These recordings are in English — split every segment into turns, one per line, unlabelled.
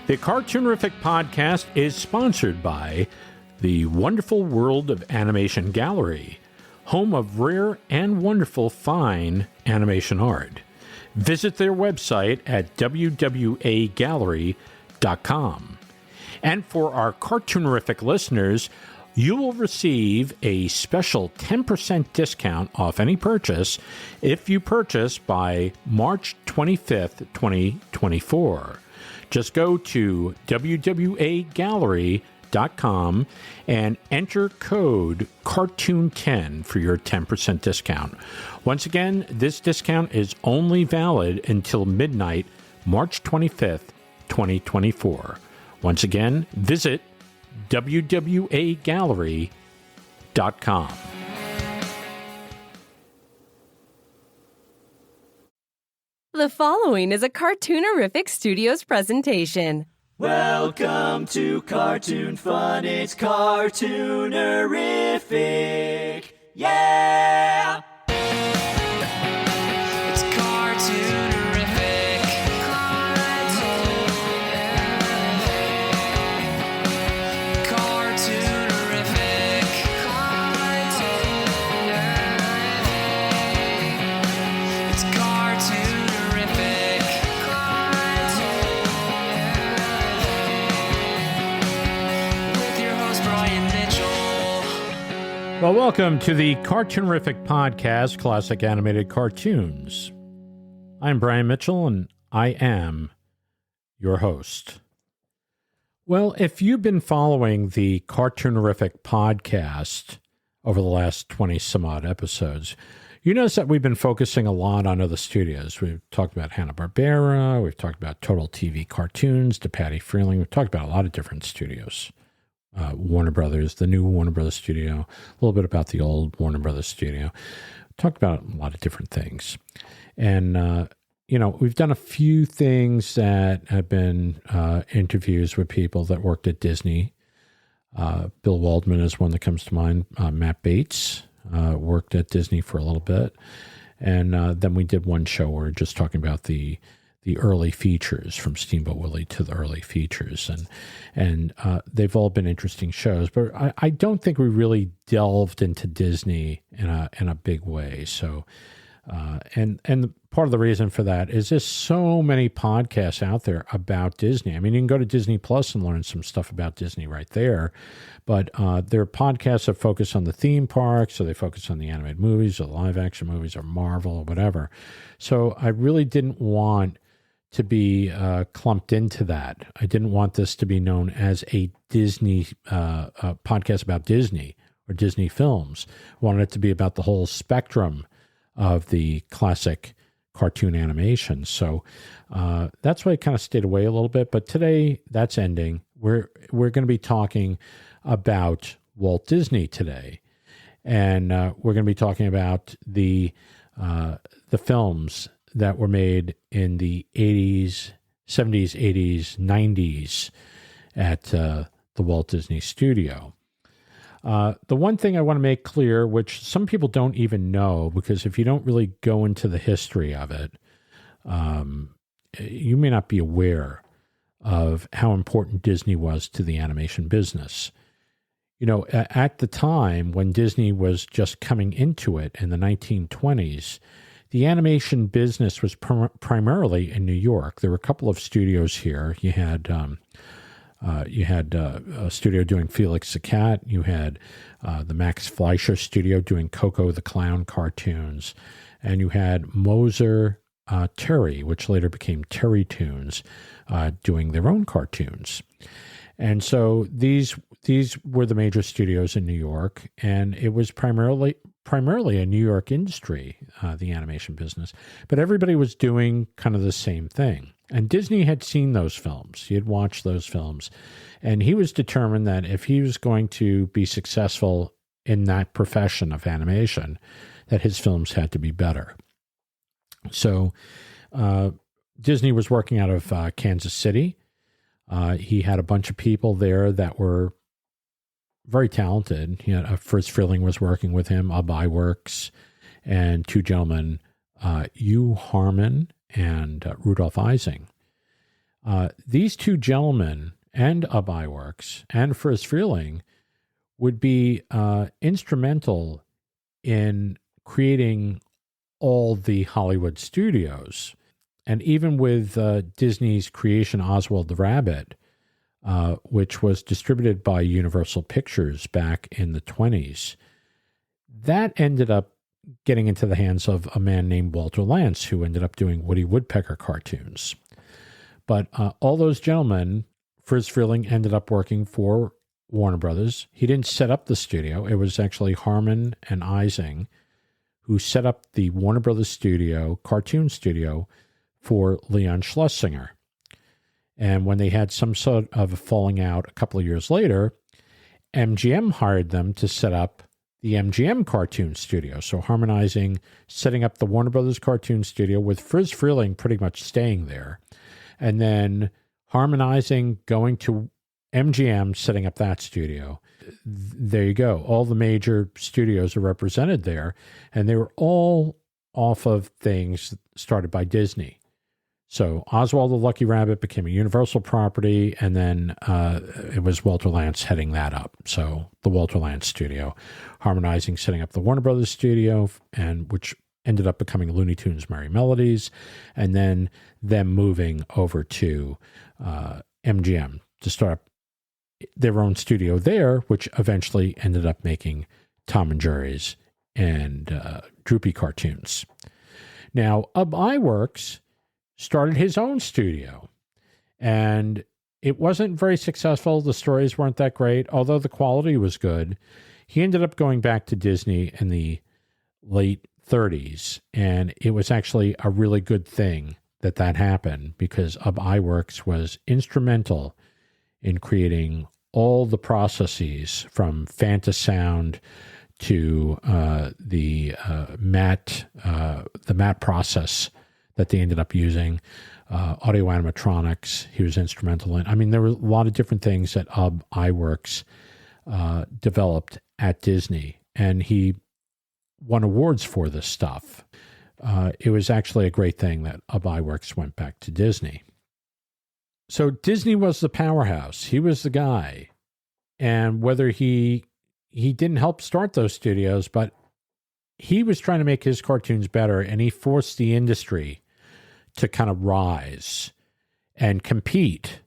The Cartoonerific podcast is sponsored by the Wonderful World of Animation Gallery, home of rare and wonderful fine animation art. Visit their website at wwagallery.com. And for our Cartoonerific listeners, you will receive a special 10% discount off any purchase if you purchase by March 25th, 2024. Just go to wwagallery.com and enter code CARTOON10 for your 10% discount. Once again, this discount is only valid until midnight, March 25th, 2024. Once again, visit wwagallery.com.
The following is a Cartoonerific Studios presentation.
Welcome to Cartoon Fun, it's Cartoonerific, yeah! It's Cartoonerific, Cartoonerific, it's Cartoonerific, with your host Brian Mitchell.
Well, welcome to the Cartoonerific podcast, Classic Animated Cartoons. I'm Brian Mitchell, and I am your host. Well, if you've been following the Cartoonerific podcast over the last 20-some-odd episodes, you notice that we've been focusing a lot on other studios. We've talked about Hanna-Barbera, we've talked about Total TV Cartoons, to Patty Freeling. We've talked about a lot of different studios. Warner Brothers, the new Warner Brothers studio, a little bit about the old Warner Brothers studio. Talked about a lot of different things. And, we've done a few things that have been interviews with people that worked at Disney. Bill Waldman is one that comes to mind. Matt Bates worked at Disney for a little bit. And then we did one show where we're just talking about the early features, from Steamboat Willie to the early features. And they've all been interesting shows, but I don't think we really delved into Disney in a big way. So, and part of the reason for that is there's so many podcasts out there about Disney. I mean, you can go to Disney Plus and learn some stuff about Disney right there, but there are podcasts that focus on the theme parks, so they focus on the animated movies or live action movies or Marvel or whatever. So I really didn't want to be clumped into that. I didn't want this to be known as a Disney podcast about Disney or Disney films. I wanted it to be about the whole spectrum of the classic cartoon animation. So that's why I kind of stayed away a little bit. But today, that's ending. We're going to be talking about Walt Disney today, and we're going to be talking about the films that were made in the 80s, 70s, 80s, 90s at the Walt Disney Studio. The one thing I want to make clear, which some people don't even know, because if you don't really go into the history of it, you may not be aware of how important Disney was to the animation business. At the time when Disney was just coming into it in the 1920s, the animation business was primarily in New York. There were a couple of studios here. You had a studio doing Felix the Cat. You had the Max Fleischer studio doing Coco the Clown cartoons. And you had Moser Terry, which later became Terry Toons, doing their own cartoons. And so these were the major studios in New York, and it was primarily a New York industry, the animation business. But everybody was doing kind of the same thing. And Disney had seen those films. He had watched those films. And he was determined that if he was going to be successful in that profession of animation, that his films had to be better. So Disney was working out of Kansas City. He had a bunch of people there that were very talented. Fritz Freeling was working with him, Ub Iwerks, and two gentlemen, Hugh Harman and Rudolph Ising. These two gentlemen and Iwerks and Friz Freleng would be instrumental in creating all the Hollywood studios. And even with Disney's creation, Oswald the Rabbit, which was distributed by Universal Pictures back in the 1920s, that ended up getting into the hands of a man named Walter Lantz, who ended up doing Woody Woodpecker cartoons. But all those gentlemen, Friz Freleng ended up working for Warner Brothers. He didn't set up the studio. It was actually Harmon and Ising who set up the Warner Brothers studio, cartoon studio, for Leon Schlesinger. And when they had some sort of a falling out a couple of years later, MGM hired them to set up the MGM cartoon studio. So harmonizing, setting up the Warner Brothers cartoon studio with Friz Freleng pretty much staying there. And then harmonizing, going to MGM, setting up that studio. There you go. All the major studios are represented there. And they were all off of things started by Disney. So Oswald the Lucky Rabbit became a Universal property, and then it was Walter Lantz heading that up. So the Walter Lantz studio, harmonizing, setting up the Warner Brothers studio, and which ended up becoming Looney Tunes Merry Melodies, and then them moving over to MGM to start up their own studio there, which eventually ended up making Tom and Jerry's and Droopy cartoons. Now, Iwerks started his own studio, and it wasn't very successful. The stories weren't that great, although the quality was good. He ended up going back to Disney in the late 1930s, and it was actually a really good thing that happened, because Iwerks was instrumental in creating all the processes from Fantasound to the matte process that they ended up using, audio animatronics. He was instrumental in. I mean, there were a lot of different things that Iwerks developed at Disney, and he won awards for this stuff. It was actually a great thing that Iwerks went back to Disney. So Disney was the powerhouse. He was the guy. And whether he didn't help start those studios, but he was trying to make his cartoons better, and he forced the industry to kind of rise and compete.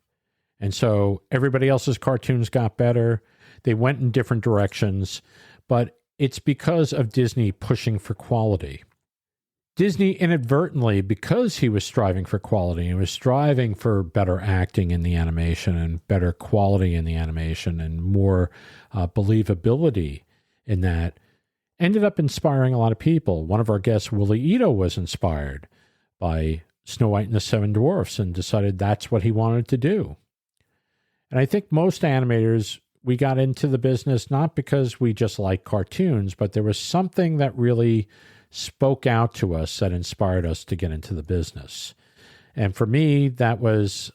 And so everybody else's cartoons got better. They went in different directions, but it's because of Disney pushing for quality. Disney inadvertently, because he was striving for quality and was striving for better acting in the animation and better quality in the animation and more believability in that, ended up inspiring a lot of people. One of our guests, Willie Ito, was inspired by Snow White and the Seven Dwarfs and decided that's what he wanted to do. And I think most animators, we got into the business not because we just like cartoons, but there was something that really spoke out to us that inspired us to get into the business. And for me, that was,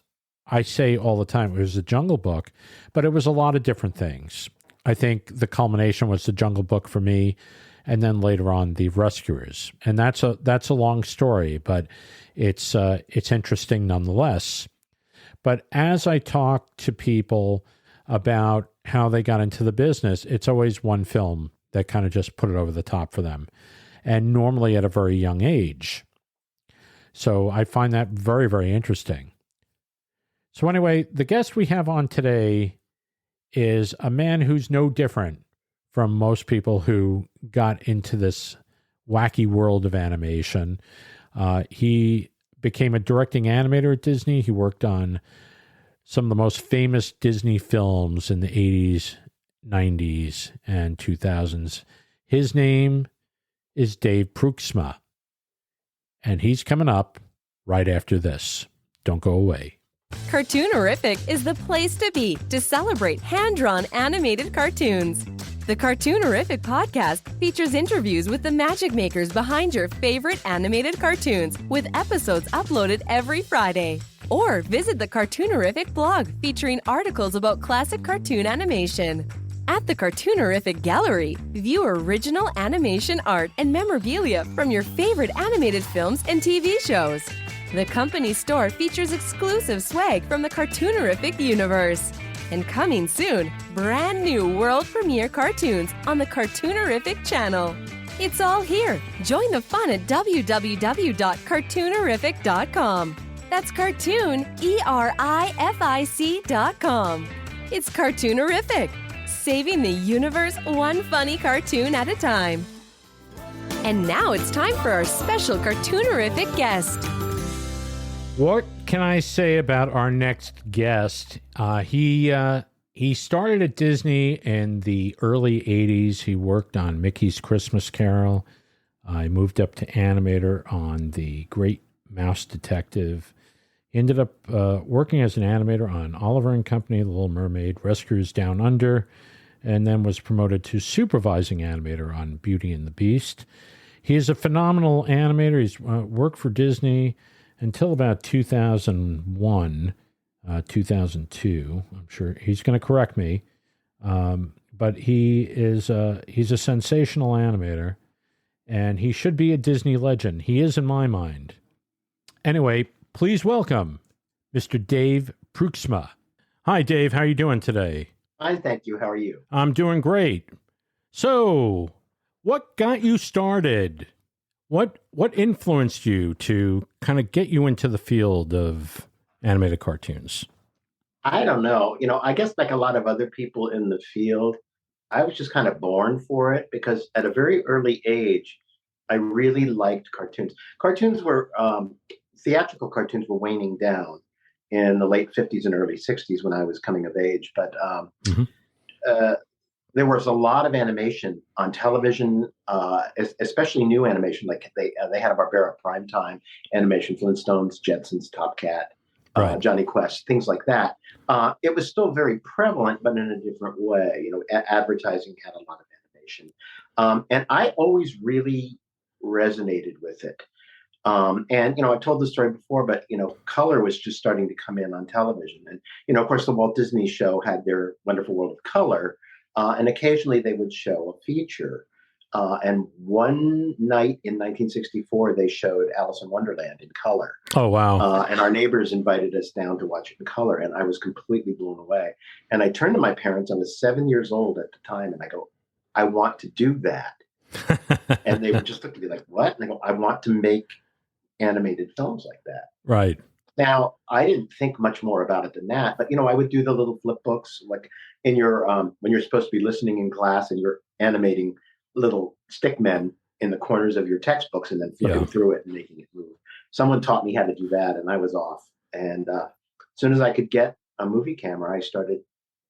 I say all the time, it was the Jungle Book, but it was a lot of different things. I think the culmination was the Jungle Book for me, and then later on the Rescuers. And that's a long story, but it's interesting nonetheless. But as I talk to people about how they got into the business, it's always one film that kind of just put it over the top for them, and normally at a very young age. So I find that very, very interesting. So anyway, the guest we have on today is a man who's no different from most people who got into this wacky world of animation. He became a directing animator at Disney. He worked on some of the most famous Disney films in the 80s, 90s, and 2000s. His name is Dave Pruiksma, and he's coming up right after this. Don't go away.
Cartoonerific is the place to be to celebrate hand-drawn animated cartoons. The Cartoonerific podcast features interviews with the magic makers behind your favorite animated cartoons, with episodes uploaded every Friday. Or visit the Cartoonerific blog featuring articles about classic cartoon animation. At the Cartoonerific Gallery, view original animation art and memorabilia from your favorite animated films and TV shows. The company store features exclusive swag from the Cartoonerific universe. And coming soon, brand new world premiere cartoons on the Cartoonerific channel. It's all here. Join the fun at www.cartoonerific.com. That's cartoon, ERIFIC.com. It's Cartoonerific, saving the universe one funny cartoon at a time. And now it's time for our special Cartoonerific guest.
What can I say about our next guest? He started at Disney in the early 80s. He worked on Mickey's Christmas Carol. He moved up to animator on The Great Mouse Detective. He ended up working as an animator on Oliver and Company, The Little Mermaid, Rescuers Down Under, and then was promoted to supervising animator on Beauty and the Beast. He is a phenomenal animator. He's worked for Disney until about 2001, 2002. I'm sure he's going to correct me. But he's a sensational animator, and he should be a Disney legend. He is in my mind. Anyway, please welcome Mr. Dave Pruiksma. Hi, Dave. How are you doing today?
Fine, thank you. How are you?
I'm doing great. So, what got you started? What influenced you to kind of get you into the field of animated cartoons?
I don't know. I guess like a lot of other people in the field, I was just kind of born for it because at a very early age, I really liked cartoons. Theatrical cartoons were waning down in the late 50s and early 60s when I was coming of age. But there was a lot of animation on television, especially new animation. Like they had a Barbera primetime animation, Flintstones, Jetsons, Top Cat,
right.
Johnny Quest, things like that. It was still very prevalent, but in a different way. Advertising had a lot of animation. And I always really resonated with it. And I've told this story before, but, color was just starting to come in on television. And, of course, the Walt Disney Show had their Wonderful World of Color. And occasionally they would show a feature. And one night in 1964, they showed Alice in Wonderland in color.
Oh, wow.
And our neighbors invited us down to watch it in color. And I was completely blown away. And I turned to my parents. I was 7 years old at the time. And I go, I want to do that. And they would just look at me like, what? And I go, I want to make animated films like that.
Right.
Now, I didn't think much more about it than that, but I would do the little flip books, like in your when you're supposed to be listening in class and you're animating little stick men in the corners of your textbooks and then flipping through it and making it move. Someone taught me how to do that, and I was off. And as soon as I could get a movie camera, I started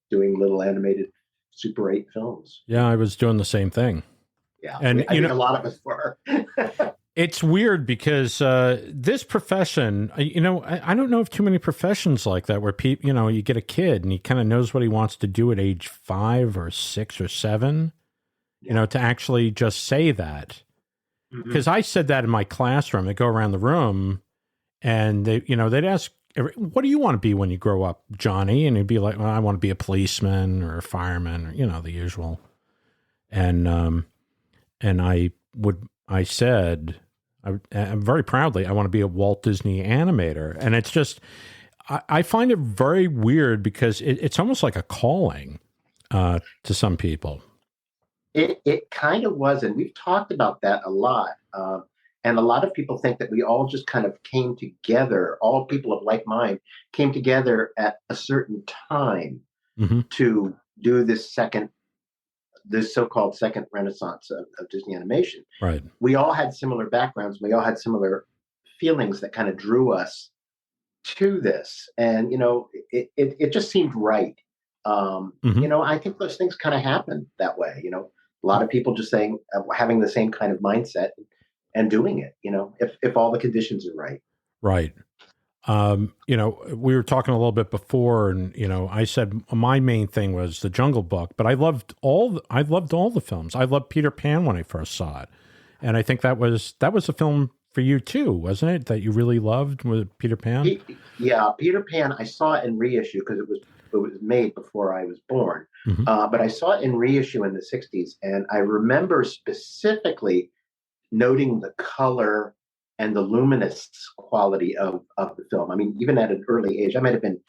doing little animated Super 8 films.
Yeah, I was doing the same thing.
Yeah,
and
I think a lot of us were.
It's weird because this profession, I don't know of too many professions like that where people, you get a kid and he kind of knows what he wants to do at age 5 or 6 or 7, to actually just say that. Because I said that in my classroom. They go around the room and they'd ask, what do you want to be when you grow up, Johnny? And he'd be like, well, I want to be a policeman or a fireman or, the usual. And I said, I'm very proudly, I want to be a Walt Disney animator. And it's just, I find it very weird because it's almost like a calling to some people.
It kind of was. And we've talked about that a lot. And a lot of people think that we all just kind of came together, all people of like mind came together at a certain time to do this so-called second renaissance of Disney animation.
Right.
We all had similar backgrounds. We all had similar feelings that kind of drew us to this. And, it just seemed right. I think those things kind of happen that way. A lot of people just saying, having the same kind of mindset and doing it, if all the conditions are right.
Right. We were talking a little bit before, and I said my main thing was the Jungle Book, but I loved all the films. I loved Peter Pan when I first saw it, and I think that was a film for you too, wasn't it? That you really loved with Peter Pan.
Yeah, Peter Pan. I saw it in reissue because it was made before I was born, but I saw it in reissue in the '60s, and I remember specifically noting the color and the luminous quality of the film. I mean, even at an early age, I might have been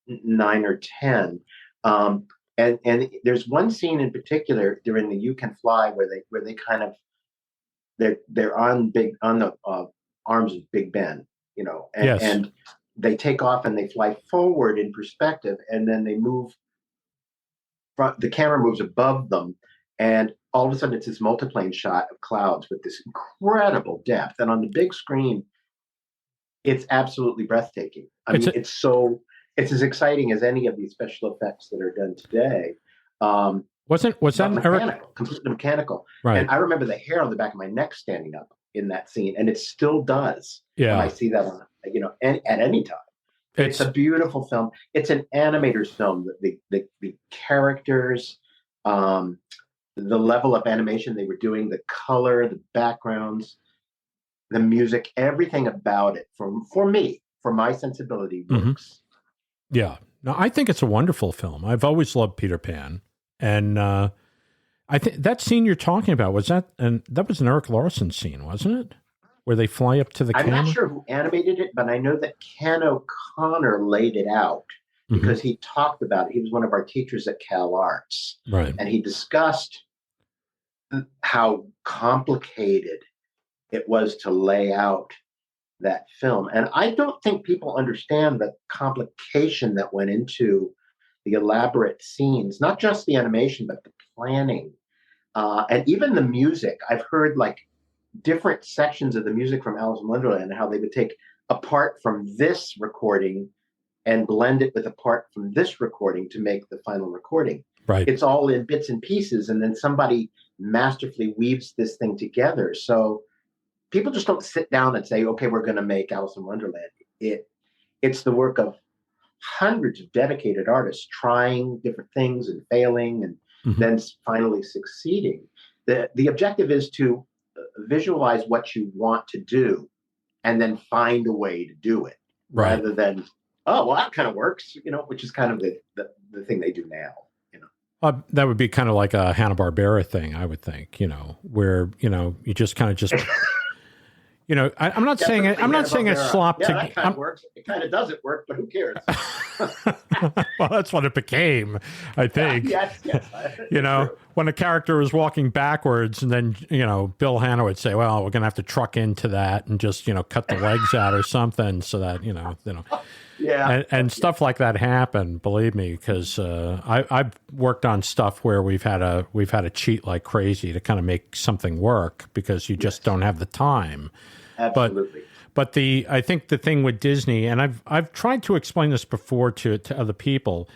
9 or 10. And there's one scene in particular during the You Can Fly where they kind of they're on the arms of Big Ben,
Yes.
and they take off and they fly forward in perspective, and then they move. The camera moves above them, and all of a sudden it's this multiplane shot of clouds with this incredible depth. And on the big screen, it's absolutely breathtaking. I mean, it's as exciting as any of these special effects that are done today.
Was that
mechanical, completely mechanical?
Right.
And I remember the hair on the back of my neck standing up in that scene, and it still does.
Yeah.
When I see that at any time. It's a beautiful film. It's an animator's film. The characters, the level of animation they were doing, the color, the backgrounds, the music, everything about it, for my sensibility, works.
Yeah. No, I think it's a wonderful film. I've always loved Peter Pan. And I think that scene you're talking about, that was an Eric Larson scene, wasn't it? Where they fly up to the camera?
I'm not sure who animated it, but I know that Ken O'Connor laid it out because he talked about it. He was one of our teachers at Cal Arts.
Right.
And he discussed how complicated it was to lay out that film. And I don't think people understand the complication that went into the elaborate scenes, not just the animation, but the planning. And even the music. I've heard different sections of the music from Alice in Wonderland and how they would take a part from this recording and blend it with a part from this recording to make the final recording.
Right. It's
all in bits and pieces, and then somebody masterfully weaves this thing together. So people just don't sit down and say, okay, we're going to make Alice in Wonderland. It's the work of hundreds of dedicated artists trying different things and failing and then finally succeeding. The objective is to visualize what you want to do and then find a way to do it rather than, oh, well, that kind of works, which is kind of the thing they do now.
That would be kind of like a Hanna-Barbera thing, I would think, where, you just kind of I'm not saying it's slop.
Yeah, that kind of works. It kind of doesn't work, but who cares?
Well, that's what it became, I think.
Yes.
When a character was walking backwards, and then Bill Hanna would say, "Well, we're going to have to truck into that and just cut the legs out or something, so that
Yeah,
and stuff like that happened. Believe me, because I've worked on stuff where we've had to cheat like crazy to kind of make something work because you just don't have the time.
Absolutely.
But I think the thing with Disney, and I've tried to explain this before to other people,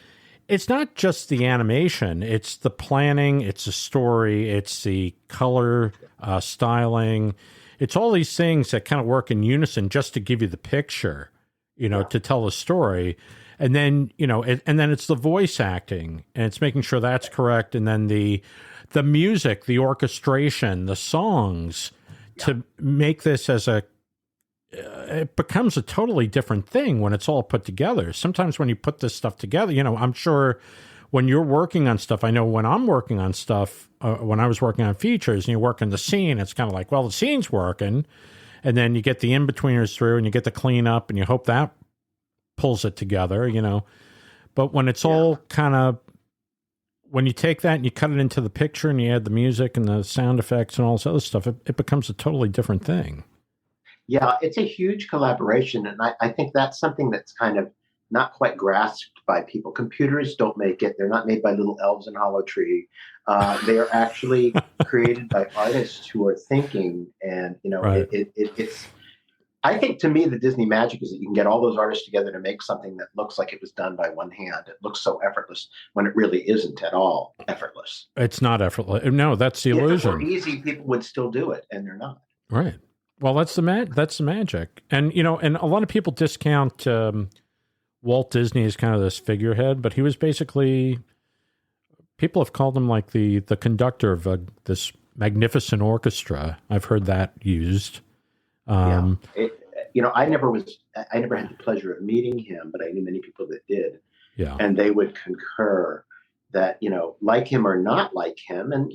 it's not just the animation; it's the planning, it's the story, it's the color styling, it's all these things that kind of work in unison just to give you the picture. To tell a story. And then, and then it's the voice acting, and it's making sure that's correct. And then the music, the orchestration, the songs to make this it becomes a totally different thing when it's all put together. Sometimes when you put this stuff together, I'm sure when you're working on stuff, I know when I'm working on stuff, when I was working on features and you work in the scene, it's kind of like, well, the scene's working. And then you get the in-betweeners through and you get the cleanup and you hope that pulls it together, But when it's all kind of, when you take that and you cut it into the picture and you add the music and the sound effects and all this other stuff, it becomes a totally different thing.
Yeah, it's a huge collaboration. And I think that's something that's kind of not quite grasped by people. Computers don't make it. They're not made by little elves in Hollow Tree. They are actually created by artists who are thinking, and it's. I think to me the Disney magic is that you can get all those artists together to make something that looks like it was done by one hand. It looks so effortless when it really isn't at all effortless.
It's not effortless. No, that's the illusion.
If it were easy, people would still do it, and they're not.
Right. Well, that's the magic, and and a lot of people discount Walt Disney as kind of this figurehead, but he was basically. People have called him like the conductor of this magnificent orchestra. I've heard that used.
I never had the pleasure of meeting him, but I knew many people that did.
Yeah.
And they would concur that, like him or not like him. And,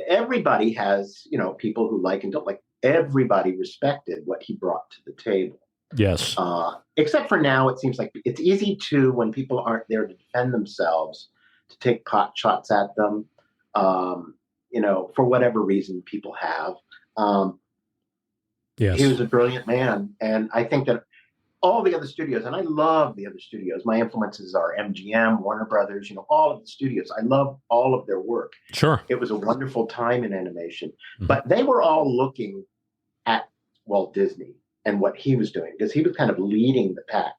everybody has, people who like and don't like everybody respected what he brought to the table.
Yes.
Except for now, it seems like it's easy to, when people aren't there to defend themselves, to take pot shots at them, for whatever reason people have.
Yes.
He was a brilliant man. And I think that all the other studios, and I love the other studios. My influences are MGM, Warner Brothers, all of the studios. I love all of their work.
Sure.
It was a wonderful time in animation. Mm-hmm. But they were all looking at Walt Disney and what he was doing, because he was kind of leading the pack.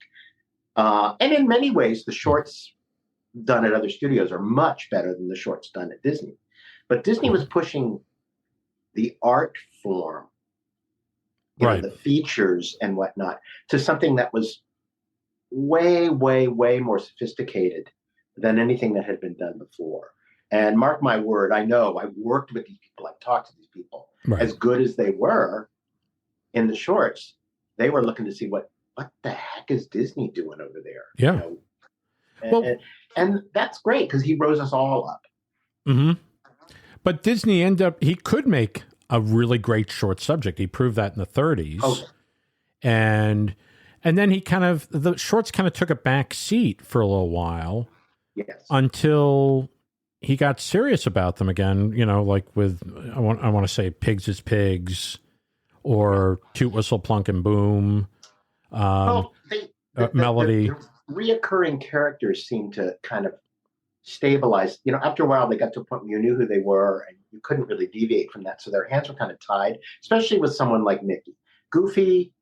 And in many ways, the shorts done at other studios are much better than the shorts done at Disney. But Disney was pushing the art form,
right,
the features and whatnot, to something that was way, way, way more sophisticated than anything that had been done before. And mark my word, I know, I've worked with these people, I've talked to these people.
Right.
As good as they were in the shorts, they were looking to see what the heck is Disney doing over there?
Yeah.
And that's great, because he rose us all up.
Mm-hmm. But Disney he could make a really great short subject. He proved that in the 30s.
Okay.
And then the shorts kind of took a back seat for a little while.
Yes.
Until he got serious about them again, like with, I want to say Pigs is Pigs, or Toot Whistle Plunk and Boom, Melody.
The reoccurring characters seem to kind of stabilize. After a while, they got to a point where you knew who they were and you couldn't really deviate from that. So their hands were kind of tied, especially with someone like Mickey. Goofy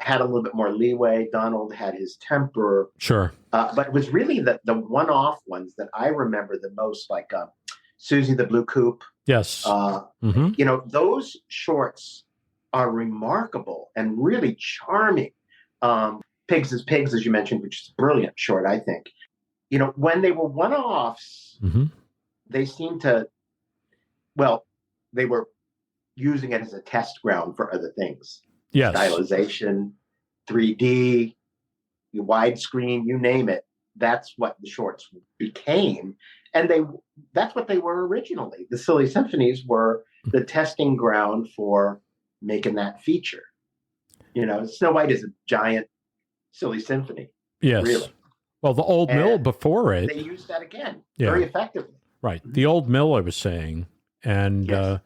had a little bit more leeway. Donald had his temper.
Sure.
But it was really the one-off ones that I remember the most, like Susie the Blue Coupe.
Yes.
Those shorts are remarkable and really charming. Pigs is Pigs, as you mentioned, which is a brilliant short, I think. When they were one-offs,
mm-hmm.
they seemed to, they were using it as a test ground for other things.
Yes.
Stylization, 3D, widescreen, you name it. That's what the shorts became. And that's what they were originally. The Silly Symphonies were the testing ground for making that feature. Snow White is a giant silly symphony.
Yes.
Really.
Well, the Old Mill before it.
They used that again very effectively.
Right. The Old Mill, I was saying, and
yes.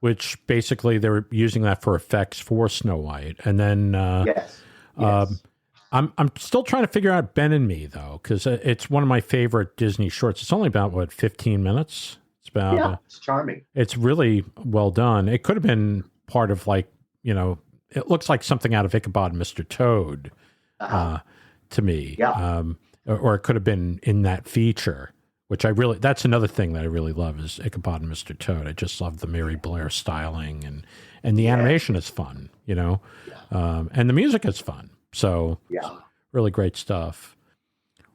Which basically they were using that for effects for Snow White. And then
yes.
I'm still trying to figure out Ben and Me, though, because it's one of my favorite Disney shorts. It's only about, 15 minutes? It's about...
it's charming.
It's really well done. It could have been part of, it looks like something out of Ichabod and Mr. Toad to me.
Yeah.
Or it could have been in that feature, which that's another thing that I really love is Ichabod and Mr. Toad. I just love the Mary Blair styling and the animation is fun, and the music is fun. So really great stuff.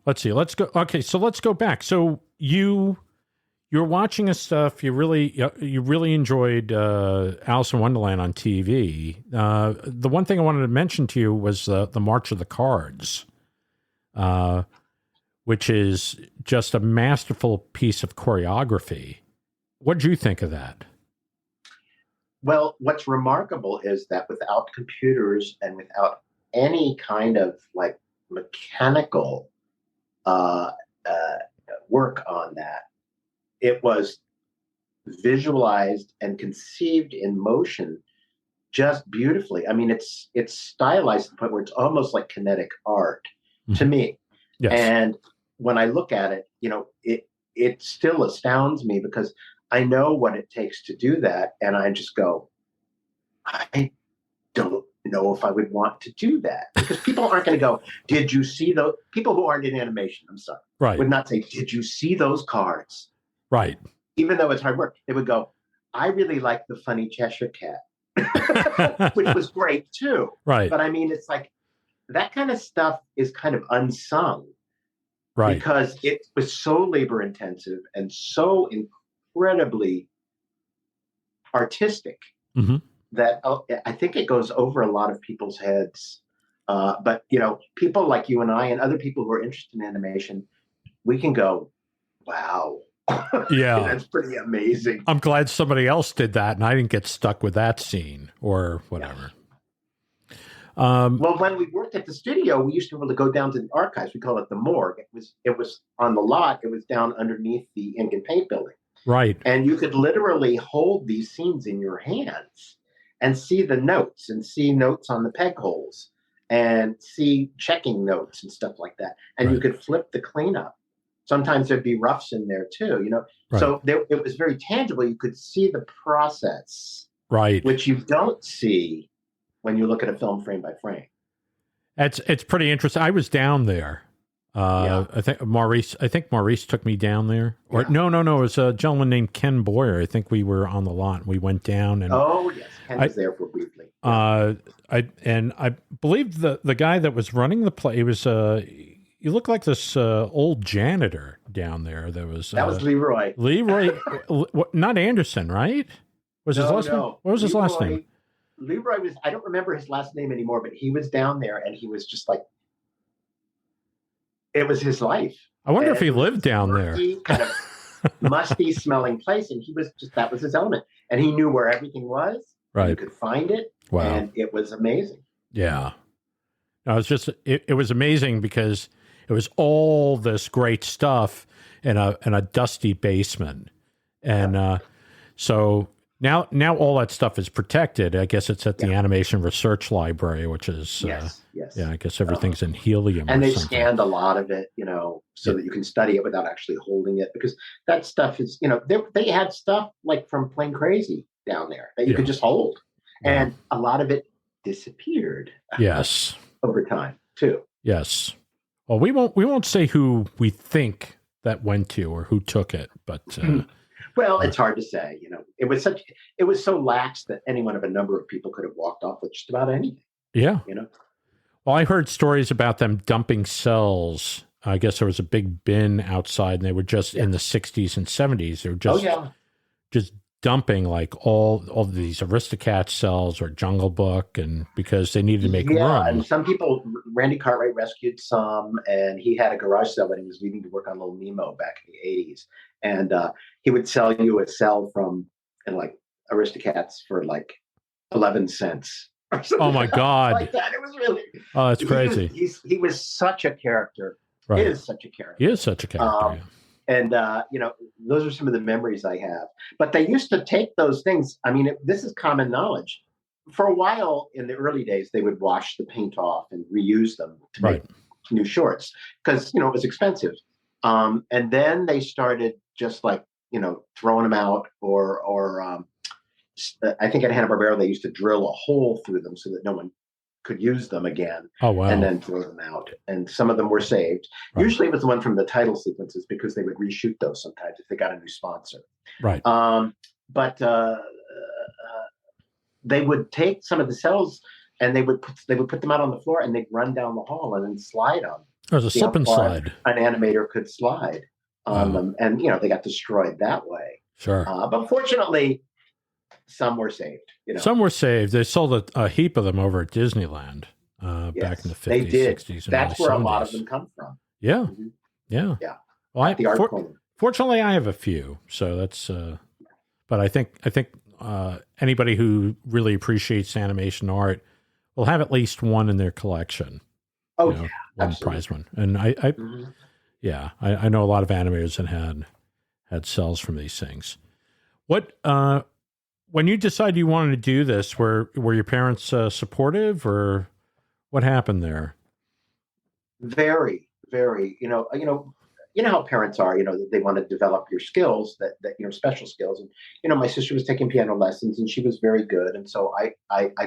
Let's see. Let's go. Okay. So let's go back. So you're watching this stuff. You really enjoyed Alice in Wonderland on TV. The one thing I wanted to mention to you was the March of the Cards, which is just a masterful piece of choreography. What did you think of that?
Well, what's remarkable is that without computers and without any kind of mechanical work on that, it was visualized and conceived in motion just beautifully. I mean, it's stylized to the point where it's almost like kinetic art to me.
Yes.
And when I look at it, it still astounds me because I know what it takes to do that. And I just go, I don't know if I would want to do that, because people aren't going to go, did you see those people who aren't in animation? I'm sorry.
Right.
Would not say, did you see those cards?
Right.
Even though it's hard work, they would go, I really like the funny Cheshire Cat, which was great too.
Right.
But I mean, it's like that kind of stuff is kind of unsung.
Right.
Because it was so labor intensive and so incredibly artistic that I think it goes over a lot of people's heads. But, people like you and I and other people who are interested in animation, we can go, wow,
Yeah.
That's pretty amazing.
I'm glad somebody else did that and I didn't get stuck with that scene or whatever.
Well, when we worked at the studio, we used to be able to go down to the archives. We call it the morgue. It was on the lot. It was down underneath the ink and paint building.
Right.
And you could literally hold these scenes in your hands and see the notes and see notes on the peg holes and see checking notes and stuff like that. And you could flip the cleanup. Sometimes there'd be roughs in there too, you know.
Right.
So it was very tangible. You could see the process,
right,
which you don't see when you look at a film frame by frame.
It's pretty interesting. I was down there. I think Maurice took me down there. Or no, it was a gentleman named Ken Boyer. I think we were on the lot and we went down and
Ken was there for briefly.
I believe the guy that was running the play, he was you look like this old janitor down there. That was
Leroy.
Leroy, not Anderson, right? Was his last name? What was his last name?
Leroy was, I don't remember his last name anymore, but he was down there and he was just like, it was his life.
I wonder if he lived down there.
Kind of musty smelling place. And he was just, that was his element. And he knew where everything was.
Right.
You could find it.
Wow.
And it was amazing.
Yeah. No, it's just, it was amazing because it was all this great stuff in a dusty basement. And so now all that stuff is protected. I guess it's at the Animation Research Library, which is,
yes.
Yeah, I guess everything's in helium.
And they
something.
scanned a lot of it, you know, so that you can study it without actually holding it. Because that stuff is, you know, they had stuff like from Plain Crazy down there that you could just hold. And a lot of it disappeared.
Yes.
Over time, too.
Yes. Well, we won't say who we think that went to or who took it, but
well, it's hard to say. You know, it was so lax that anyone of a number of people could have walked off with just about anything.
Yeah.
You know.
Well, I heard stories about them dumping cells. I guess there was a big bin outside, and they were just in the 60s and 70s. They were just dumping like all of these Aristocat cells or Jungle Book, and because they needed to make room.
And some people, Randy Cartwright rescued some, and he had a garage sale that he was leaving to work on Little Nemo back in the 80s, and he would sell you a cell from like Aristocats for like 11 cents.
Oh my God!
Like that. It was really.
Oh, that's crazy.
He was such a character.
Right.
He is such a character.
He is such a character.
And, you know, those are some of the memories I have. But they used to take those things. I mean, this is common knowledge. For a while in the early days, they would wash the paint off and reuse them to make new shorts because, you know, it was expensive. And then they started just like, you know, throwing them out or I think at Hanna-Barbera, they used to drill a hole through them so that no one could use them again.
Oh, wow.
And then throw them out. And some of them were saved. Right. Usually it was the one from the title sequences because they would reshoot those sometimes if they got a new sponsor.
Right.
But they would take some of the cells and they would put them out on the floor and they'd run down the hall and then slide on them.
There's a slip and slide.
An animator could slide on them. And, you know, they got destroyed that way.
Sure.
But fortunately, some were saved. You know?
Some were saved. They sold a heap of them over at Disneyland back in the 50s,
they did.
60s, and
that's where
70s.
a lot of them come from.
Yeah.
Mm-hmm.
Yeah.
Yeah.
Well, fortunately, I have a few. So that's. But I think anybody who really appreciates animation art will have at least one in their collection.
Oh,
one
absolutely.
prize one. And I know a lot of animators that had cells from these things. What when you decided you wanted to do this, were your parents supportive, or what happened there?
Very, very. You know how parents are. You know, they want to develop your skills, that you know, special skills. And you know, my sister was taking piano lessons, and she was very good. And so I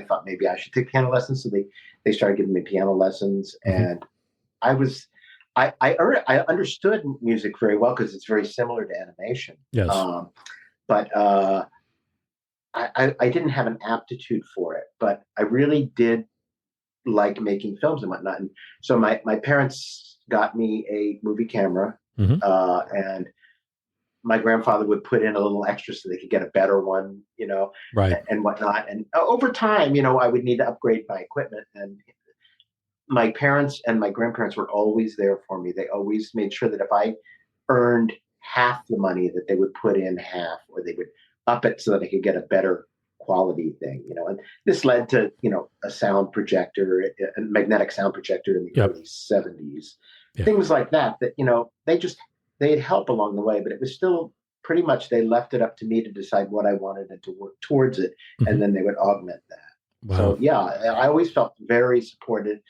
thought maybe I should take piano lessons. So they started giving me piano lessons, and I understood music very well because it's very similar to animation.
Yes.
But I didn't have an aptitude for it, but I really did like making films and whatnot. And so my parents got me a movie camera, and my grandfather would put in a little extra so they could get a better one, you know, and whatnot. And over time, you know, I would need to upgrade my equipment. And my parents and my grandparents were always there for me. They always made sure that if I earned half the money that they would put in half, or they would up it so that they could get a better quality thing, and this led to, a sound projector, a magnetic sound projector in the early 70s, things like that, they'd help along the way, but it was still pretty much, they left it up to me to decide what I wanted and to work towards it. And then they would augment that.
Wow.
So yeah, I always felt very supported.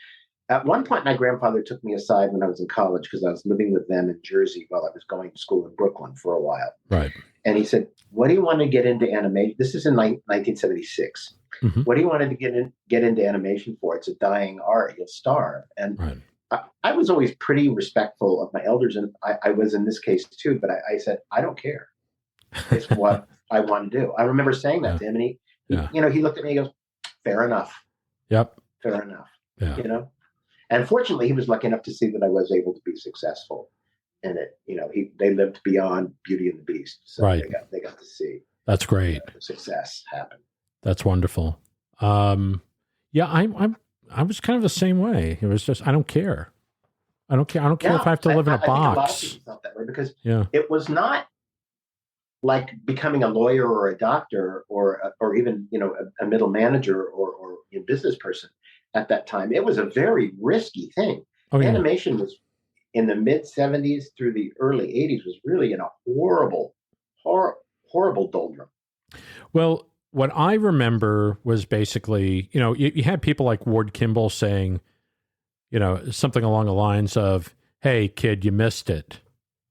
At one point, my grandfather took me aside when I was in college, because I was living with them in Jersey while I was going to school in Brooklyn for a while.
Right.
And he said, what do you want to get into animation? This is in 1976. What do you want to get into animation for? It's a dying art. You'll starve. And I was always pretty respectful of my elders, and I was in this case too, but I said, I don't care. It's what I want to do. I remember saying that to him, and he looked at me and he goes, fair enough. Yep. Fair enough. Yeah. And fortunately, he was lucky enough to see that I was able to be successful in it. They lived beyond Beauty and the Beast, so they got to see.
That's great.
The success happen.
That's wonderful. I was kind of the same way. It was just, I don't care. I don't care if I have to live in a box.
I think a lot of people felt that way, because it was not like becoming a lawyer or a doctor or even a middle manager or a business person at that time. It was a very risky thing. Animation was in the mid 70s through the early 80s was really in a horrible doldrum. Well,
what I remember was basically, you had people like Ward Kimball saying, something along the lines of, hey, kid, you missed it.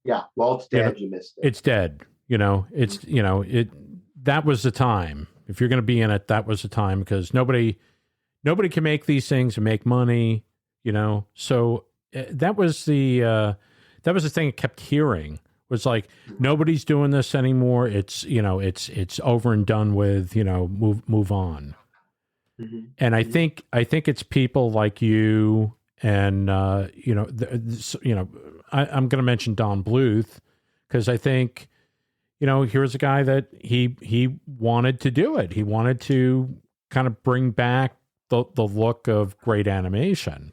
Yeah, Walt's dead, you missed it.
It's dead. That was the time. If you're going to be in it, that was the time, because nobody can make these things and make money, So that was the thing I kept hearing. Was like, nobody's doing this anymore. It's it's over and done with. Move on. And I think it's people like you and I'm going to mention Don Bluth, because I think here's a guy that he wanted to do it. He wanted to kind of bring back the look of great animation.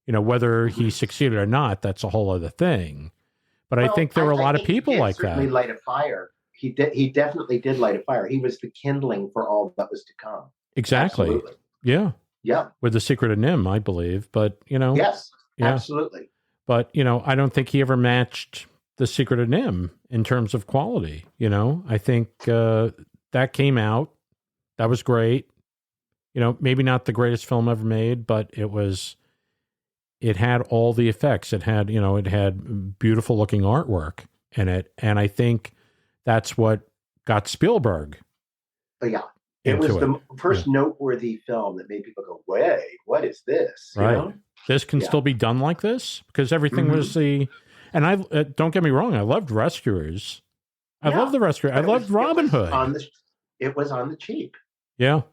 Whether he succeeded or not, that's a whole other thing. But I think there were a lot of people like that.
He light a fire. He definitely did light a fire. He was the kindling for all that was to come.
Exactly.
Absolutely.
Yeah.
Yeah.
With The Secret of Nim, I believe. But,
Yes, absolutely.
But, I don't think he ever matched The Secret of Nim in terms of quality. I think that came out. That was great. Maybe not the greatest film ever made, but it had all the effects. It had beautiful looking artwork in it. And I think that's what got Spielberg.
Yeah. It was the first noteworthy film that made people go, wait, what is this?
Right. This can still be done like this? Because everything was and I don't get me wrong, I loved Rescuers. I loved the Rescuers. I loved Robin Hood.
It was on the cheap.
Yeah.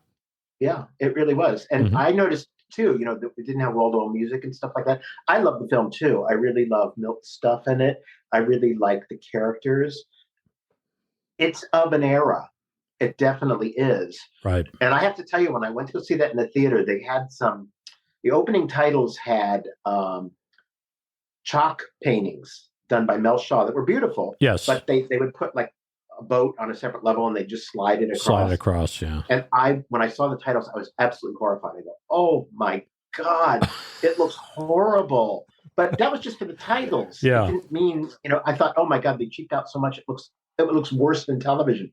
Yeah, it really was. And I noticed too, that we didn't have wall-to-wall music and stuff like that. I love the film too. I really love Milt's stuff in it. I really like the characters. It's of an era. It definitely is.
Right.
And I have to tell you, when I went to go see that in the theater, they had the opening titles had chalk paintings done by Mel Shaw that were beautiful.
Yes.
But they would put like a boat on a separate level and they just slide it across.
Yeah.
And when I saw the titles, I was absolutely horrified. I go, oh my God, it looks horrible. But that was just for the titles.
Yeah.
It didn't mean, I thought, oh my God, they cheaped out so much. It looks worse than television.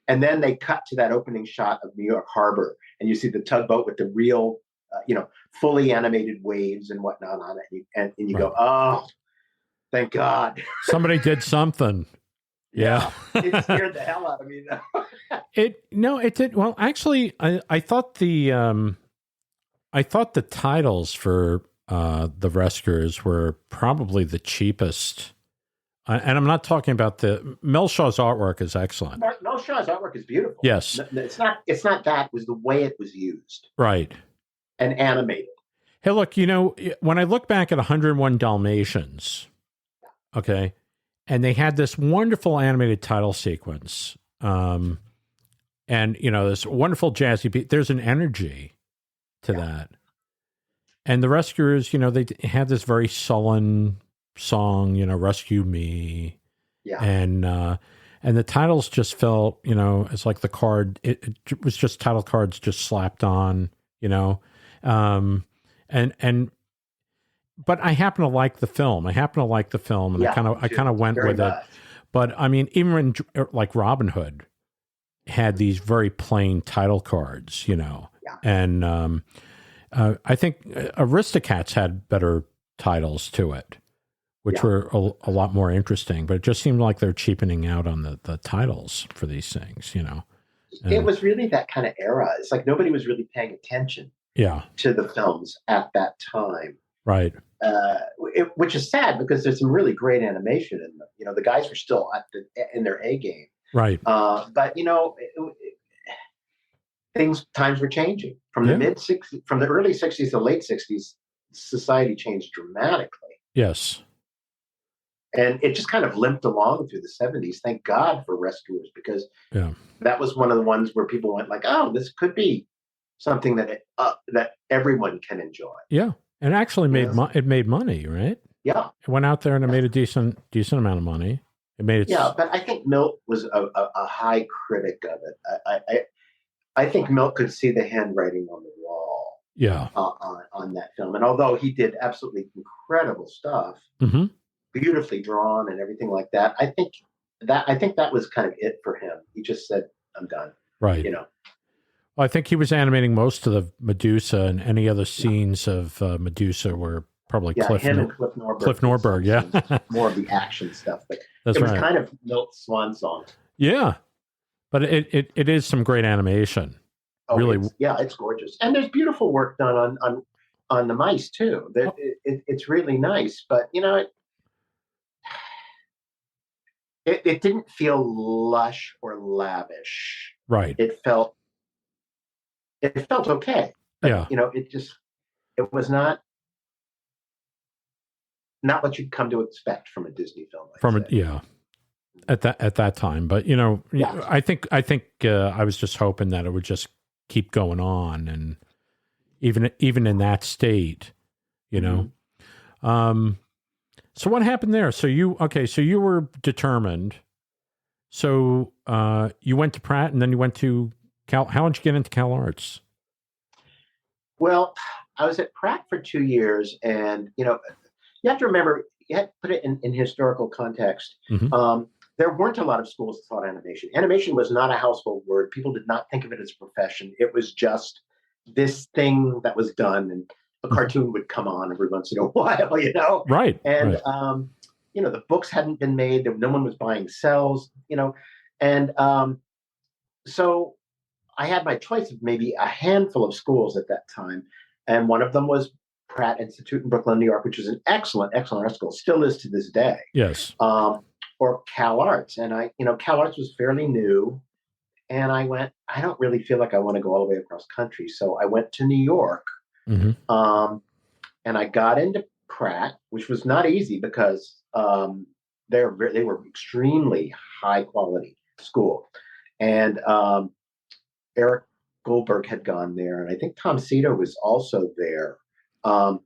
And then they cut to that opening shot of New York Harbor, and you see the tugboat with the real, fully animated waves and whatnot on it. And you go, oh, thank God.
Somebody did something. Yeah.
It scared the hell out of me.
It did. Well, actually, I thought the titles for the Rescuers were probably the cheapest. And I'm not talking about Mel Shaw's artwork is excellent.
Mel Shaw's artwork is beautiful.
Yes.
It's not that. It was the way it was used.
Right.
And animated.
Hey, look, when I look back at 101 Dalmatians, okay, and they had this wonderful animated title sequence, and, this wonderful jazzy beat, there's an energy to that. And the Rescuers, they had this very sullen song, Rescue Me.
Yeah.
And the titles just felt, it's like the card. It was just title cards just slapped on, and but I happen to like the film. And
Yeah,
I kind of went
very
with it.
much.
But I mean, even when like Robin Hood had these very plain title cards,
Yeah.
and I think Aristocats had better titles to it, which
Yeah.
were a lot more interesting. But it just seemed like they're cheapening out on the titles for these things,
It was really that kind of era. It's like nobody was really paying attention
Yeah,
to the films at that time.
right.
Which is sad because there's some really great animation in them. The guys were still in their A game.
Right.
But times were changing from the from the early '60s to late '60s. Society changed dramatically,
Yes.
and it just kind of limped along through the '70s. Thank God for Rescuers, because
Yeah.
that was one of the ones where people went like, "Oh, this could be something that everyone can enjoy."
Yeah. And actually
Yeah.
it made money, right?
Yeah.
It went out there and it made a decent amount of money. It made it.
Yeah, but I think Milt was a high critic of it. I think Milt could see the handwriting on the wall
Yeah.
on that film. And although he did absolutely incredible stuff,
Mm-hmm.
beautifully drawn and everything like that, I think that was kind of it for him. He just said, "I'm done."
Right. Well, I think he was animating most of the Medusa, and any other scenes of Medusa were probably Cliff
him and Cliff Norberg.
Cliff Norberg, yeah.
More of the action stuff, but
That's
it was
right.
kind of Milt's swan song.
Yeah. But it is some great animation.
Oh,
really.
It's gorgeous, and there's beautiful work done on the mice too. It's really nice, but it didn't feel lush or lavish.
Right.
It felt okay. But,
Yeah.
It was not what you'd come to expect from a Disney film.
At that time, but I think I was just hoping that it would just keep going on, and even in that state,
Mm-hmm.
So what happened there? So you were determined. So you went to Pratt, and then you went to Cal. How did you get into Cal Arts?
Well, I was at Pratt for 2 years, and you have to remember, you have to put it in historical context.
Mm-hmm.
There weren't a lot of schools that taught animation. Animation was not a household word. People did not think of it as a profession. It was just this thing that was done, and a cartoon would come on every once in a while,
Right.
And,
right.
The books hadn't been made. No one was buying cells, and so I had my choice of maybe a handful of schools at that time. And one of them was Pratt Institute in Brooklyn, New York, which was an excellent art school, still is to this day.
Yes.
Or Cal Arts. And Cal Arts was fairly new. And I went, I don't really feel like I want to go all the way across country. So I went to New York.
Mm-hmm.
And I got into Pratt, which was not easy because they were extremely high quality school. And Eric Goldberg had gone there. And I think Tom Cito was also there. Well,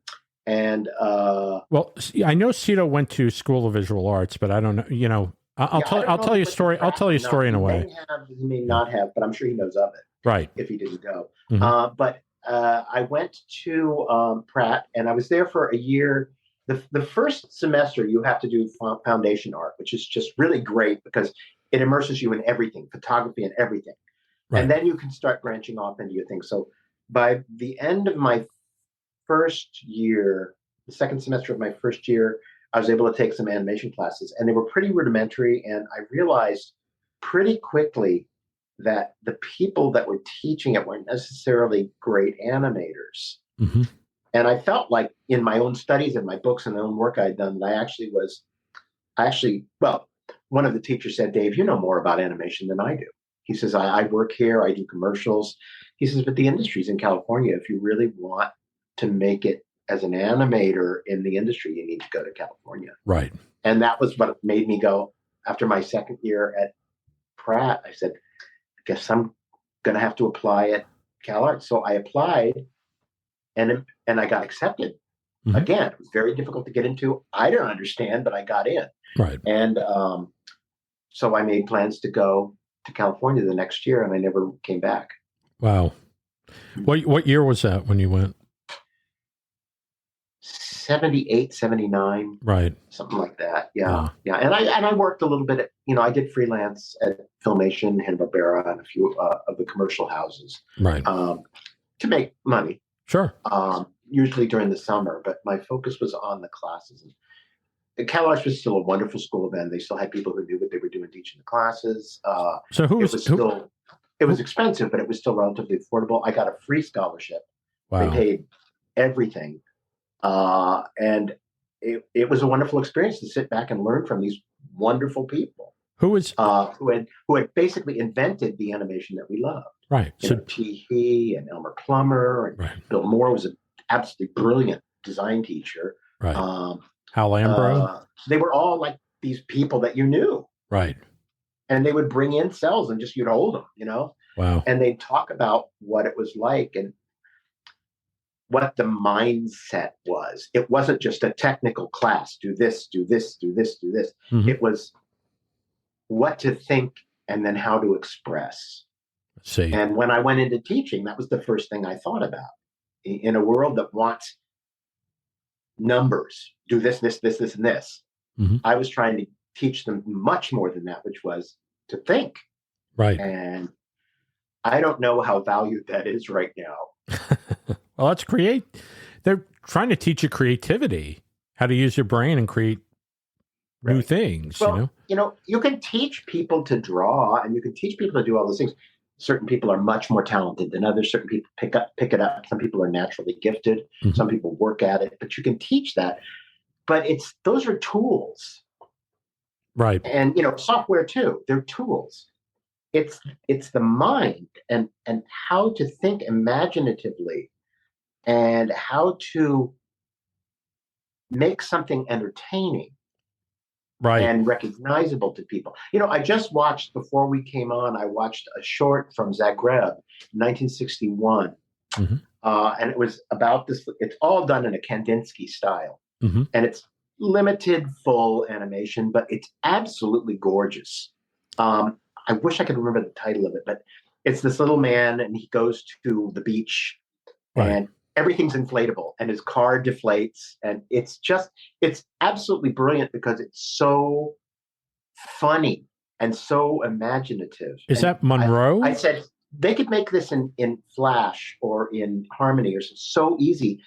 I know Cito went to School of Visual Arts, but I don't know. I'll tell you a story. I'll tell you a story in a way.
He may not have, but I'm sure he knows of it.
Right.
If he didn't go.
Mm-hmm.
But I went to Pratt, and I was there for a year. The first semester, you have to do foundation art, which is just really great because it immerses you in everything, photography and everything. Right. And then you can start branching off into your thing. So by the end of my first year, the second semester of my first year, I was able to take some animation classes, and they were pretty rudimentary. And I realized pretty quickly that the people that were teaching it weren't necessarily great animators.
Mm-hmm.
And I felt like in my own studies and my books and the own work I'd done, that one of the teachers said, "Dave, you know more about animation than I do." He says, I work here, I do commercials. He says, but the industry's in California. If you really want to make it as an animator in the industry, you need to go to California.
Right.
And that was what made me go. After my second year at Pratt, I said, I guess I'm going to have to apply at Cal Arts. So I applied, and I got accepted. Mm-hmm. Again, it was very difficult to get into. I didn't understand, but I got in.
Right.
And so I made plans to go to California the next year, and I never came back.
Wow. What year was that when you went?
78, 79,
Right.
something like that. Yeah. And I worked a little bit at, I did freelance at Filmation, Hanna-Barbera, and a few of the commercial houses.
Right.
To make money.
Sure.
Usually during the summer, but my focus was on the classes. The CalArts was still a wonderful school then. They still had people who knew what they were doing teaching the classes.
So
it was expensive, but it was still relatively affordable. I got a free scholarship.
Wow.
They paid everything. And it was a wonderful experience to sit back and learn from these wonderful people who had basically invented the animation that we love.
Right.
So T.He and Elmer Plummer and
right.
Bill Moore was an absolutely brilliant design teacher.
Right. Hal Lambro.
They were all like these people that you knew.
Right.
And they would bring in cells and just you'd hold them,
Wow.
And they'd talk about what it was like and what the mindset was. It wasn't just a technical class. Do this, do this, do this, do this.
Mm-hmm.
It was what to think and then how to express.
See.
And when I went into teaching, that was the first thing I thought about. In a world that wants numbers, do this, this, this, this, and this.
Mm-hmm.
I was trying to teach them much more than that, which was to think.
Right.
And I don't know how valued that is right now.
Well, that's they're trying to teach you creativity, how to use your brain and create new things.
Well, you can teach people to draw and you can teach people to do all those things. Certain people are much more talented than others. Certain people pick it up. Some people are naturally gifted. Mm-hmm. Some people work at it, but you can teach that. But those are tools.
Right.
And, software too, they're tools. It's the mind and how to think imaginatively and how to make something entertaining.
Right.
And recognizable to people. I just watched, before we came on, I watched a short from Zagreb, 1961.
Mm-hmm.
And it was about this, it's all done in a Kandinsky style.
Mm-hmm.
And it's limited full animation, but it's absolutely gorgeous. I wish I could remember the title of it, but it's this little man and he goes to the beach and everything's inflatable and his car deflates. And it's absolutely brilliant because it's so funny and so imaginative.
Is that Monroe?
I said, they could make this in Flash or in Harmony or so easy,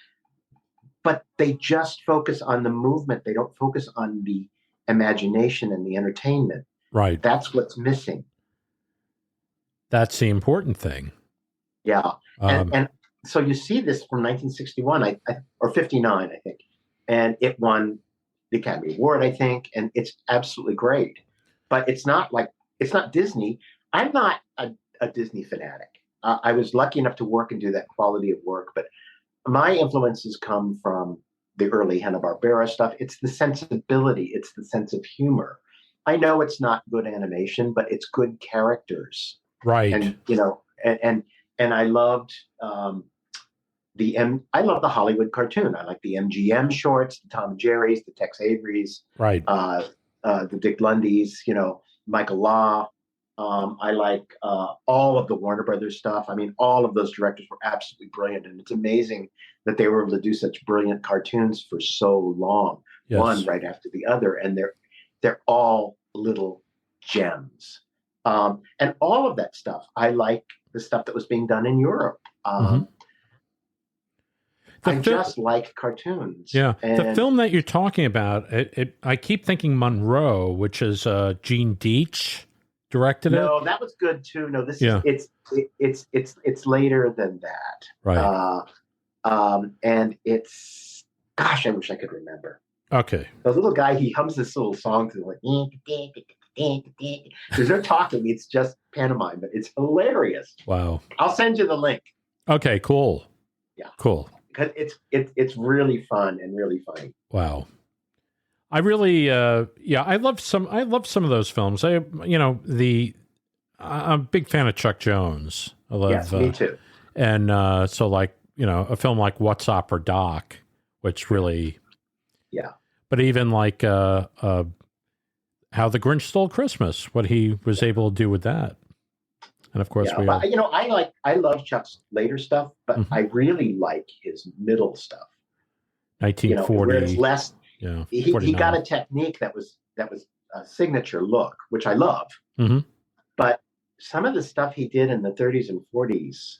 but they just focus on the movement. They don't focus on the imagination and the entertainment.
Right.
That's what's missing.
That's the important thing.
Yeah. And so you see this from 1961 or 59, I think. And it won the Academy Award, I think. And it's absolutely great. But it's not Disney. I'm not a Disney fanatic. I was lucky enough to work and do that quality of work. But my influences come from the early Hanna-Barbera stuff. It's the sensibility. It's the sense of humor. I know it's not good animation, but it's good characters.
Right.
And and I loved I love the Hollywood cartoon. I like the MGM shorts, the Tom and Jerry's, the Tex Avery's,
right.
The Dick Lundys, Michael Law. I like all of the Warner Brothers stuff. I mean, all of those directors were absolutely brilliant, and it's amazing that they were able to do such brilliant cartoons for so long,
yes.
one right after the other, and they're all little gems. And all of that stuff, I like the stuff that was being done in Europe. I just like cartoons.
Yeah, the film that you're talking about, I keep thinking Monroe, which is Gene Deitch directed it.
No, that was good too. No, this is it's later than that.
Right.
And it's, gosh, I wish I could remember.
Okay.
The little guy, he hums this little song to like, because they're talking, it's just pantomime, but it's hilarious.
Wow.
I'll send you the link.
Okay, cool.
Yeah.
Cool.
Because it's really fun and really funny.
Wow. I really I love some of those films. I'm a big fan of Chuck Jones. I love
yes, me too.
And so like, a film like What's Opera Doc, which really
yeah.
But even like How the Grinch Stole Christmas, what he was able to do with that. And of course,
but, I love Chuck's later stuff, but I really like his middle stuff.
1940,
where it's less.
Yeah,
he got a technique that was a signature look, which I love.
Mm-hmm.
But some of the stuff he did in the 30s and 40s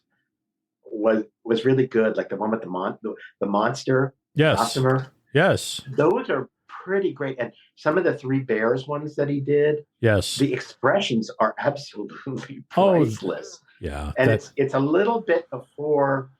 was really good, like the one with the monster.
Yes.
Gossamer.
Yes.
Those are pretty great. And some of the Three Bears ones that he did.
Yes.
The expressions are absolutely priceless.
Yeah.
And it's a little bit before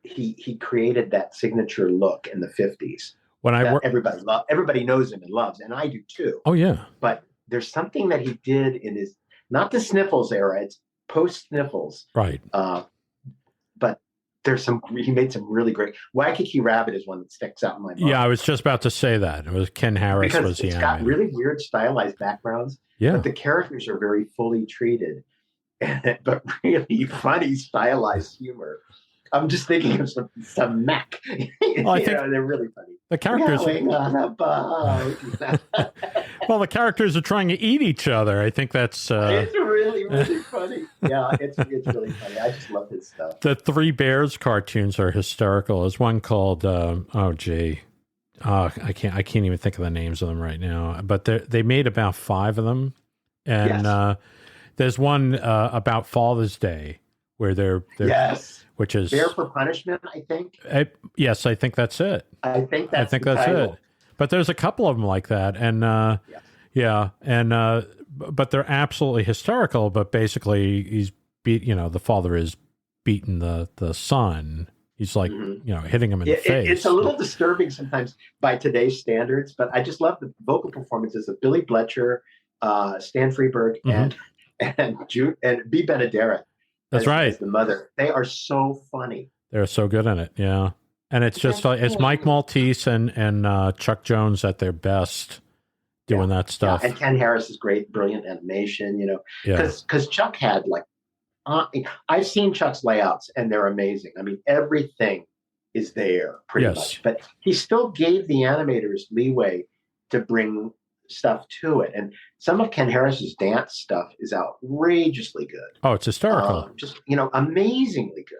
he created that signature look in the 50s.
When
everybody knows him and loves, and I do too.
Oh yeah.
But there's something that he did in his, not the Sniffles era, it's post Sniffles.
Right.
But he made some really great. Waikiki Rabbit is one that sticks out in my mind.
Yeah, I was just about to say that. It was Ken Harris
because
was the
it's
animator.
got really weird stylized backgrounds.
Yeah.
But the characters are very fully treated, but really funny stylized humor. I'm just thinking of some mech. I think they're really funny.
The characters
going on a boat.
Well, the characters are trying to eat each other. I think that's
it's really, really funny. Yeah, it's really funny. I just love his stuff.
The Three Bears cartoons are hysterical. There's one called I can't even think of the names of them right now. But they made about 5 of them, and there's one about Father's Day where they're yes. Which is
Bear for Punishment, I think.
Yes, I think that's it.
I think that's it.
But there's a couple of them like that, and but they're absolutely hysterical. But basically, the father is beating the son. He's like, hitting him in the face. It's
a little disturbing sometimes by today's standards, but I just love the vocal performances of Billy Bletcher, Stan Freberg, and B. Benaderet.
That's right.
As the mother. They are so funny.
They're so good in it, yeah. And it's just like it's Mike Maltese and Chuck Jones at their best doing that stuff.
Yeah. And Ken Harris is great, brilliant animation, because Chuck had I've seen Chuck's layouts and they're amazing. I mean, everything is there pretty much, but he still gave the animators leeway to bring stuff to it. And some of Ken Harris's dance stuff is outrageously good.
Oh, it's hysterical.
Just, amazingly good.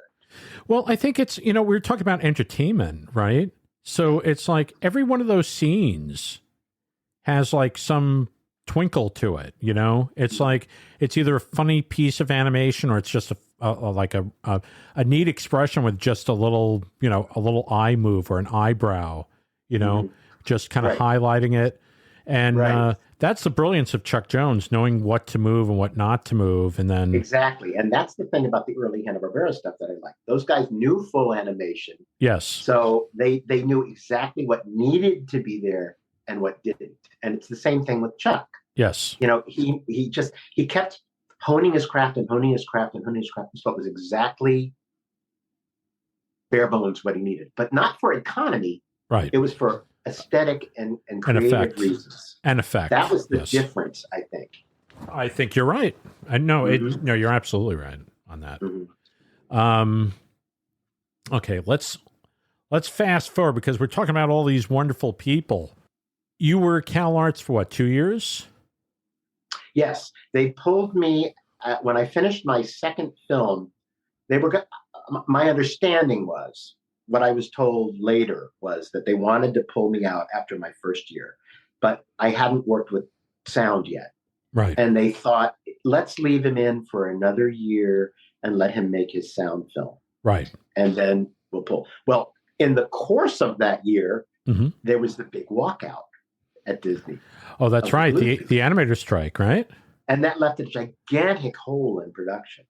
Well, I think it's, we were talking about entertainment, right? So it's like every one of those scenes has like some twinkle to it, It's like, it's either a funny piece of animation or it's just a neat expression with just a little eye move or an eyebrow, just kind of highlighting it. And that's the brilliance of Chuck Jones, knowing what to move and what not to move. And then
exactly. And that's the thing about the early Hanna-Barbera stuff that I like. Those guys knew full animation.
Yes.
So they knew exactly what needed to be there and what didn't. And it's the same thing with Chuck.
Yes.
He kept honing his craft and honing his craft and honing his craft. So it was exactly bare bones what he needed, but not for economy.
Right.
It was for aesthetic and creative reasons.
And effect.
That was the difference, I think.
I think you're right. I know no, you're absolutely right on that.
Mm-hmm.
Okay, let's fast forward because we're talking about all these wonderful people. You were at Cal Arts for what, 2 years?
Yes, they pulled me when I finished my second film. My understanding was, what I was told later was that they wanted to pull me out after my first year, but I hadn't worked with sound yet.
Right.
And they thought, let's leave him in for another year and let him make his sound film.
Right.
And then we'll pull. Well, in the course of that year, there was the big walkout at Disney.
Oh, that's right. The animator strike, right?
And that left a gigantic hole in production.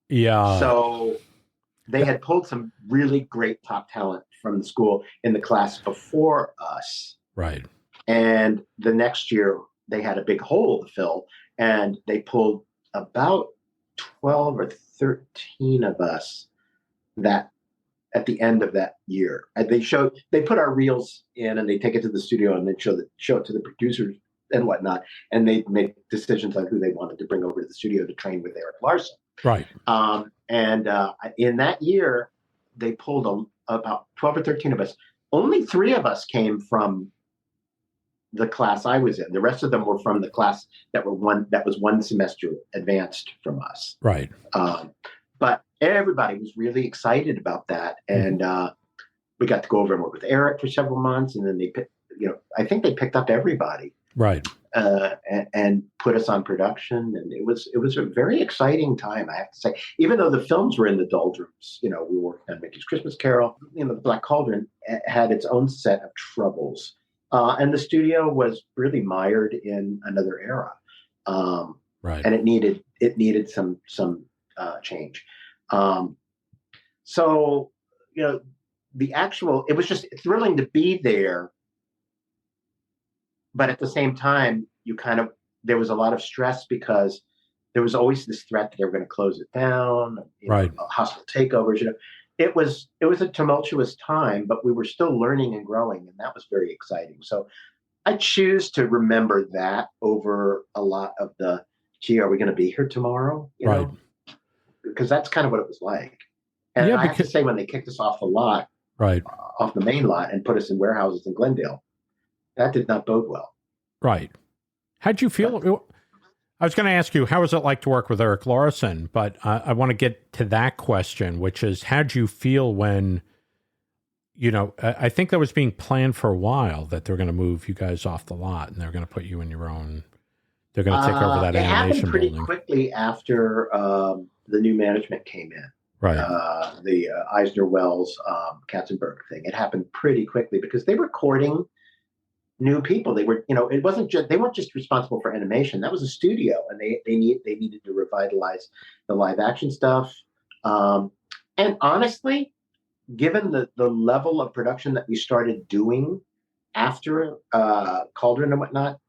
Yeah.
So they had pulled some really great top talent from the school in the class before us.
Right.
And the next year they had a big hole to fill, and they pulled about 12 or 13 of us that at the end of that year. And they put our reels in and they take it to the studio and then show it to the producers and whatnot. And they make decisions on who they wanted to bring over to the studio to train with Eric Larson.
Right.
And in that year, they pulled about 12 or 13 of us. Only 3 of us came from the class I was in. The rest of them were from the class that was one semester advanced from us.
Right.
But everybody was really excited about that, and we got to go over and work with Eric for several months, and then I think they picked up everybody,
right,
and put us on production, and it was a very exciting time, I have to say. Even though the films were in the doldrums, we were working on Mickey's Christmas Carol. The Black Cauldron had its own set of troubles. And the studio was really mired in another era,
right,
and it needed some change. So it was just thrilling to be there, but at the same time, there was a lot of stress because there was always this threat that they were going to close it down,
right,
hostile takeovers. It was a tumultuous time, but we were still learning and growing, and that was very exciting. So I choose to remember that over a lot of the, gee, are we going to be here tomorrow?
Right.
Because that's kind of what it was like. And I have to say, when they kicked us off the lot,
right,
off the main lot, and put us in warehouses in Glendale, that did not bode well.
Right. How'd you feel? I was going to ask you, how was it like to work with Eric Larson? But I want to get to that question, which is, how'd you feel when, I think that was being planned for a while, that they're going to move you guys off the lot and they're going to put you in your own, they're going to take over that animation building.
It happened pretty quickly after the new management came in.
Right.
The Eisner Wells, Katzenberg thing. It happened pretty quickly because they were courting new people. They were, it wasn't just, they weren't just responsible for animation. That was a studio, and they needed to revitalize the live action stuff. And honestly, given the level of production that we started doing after Cauldron and whatnot,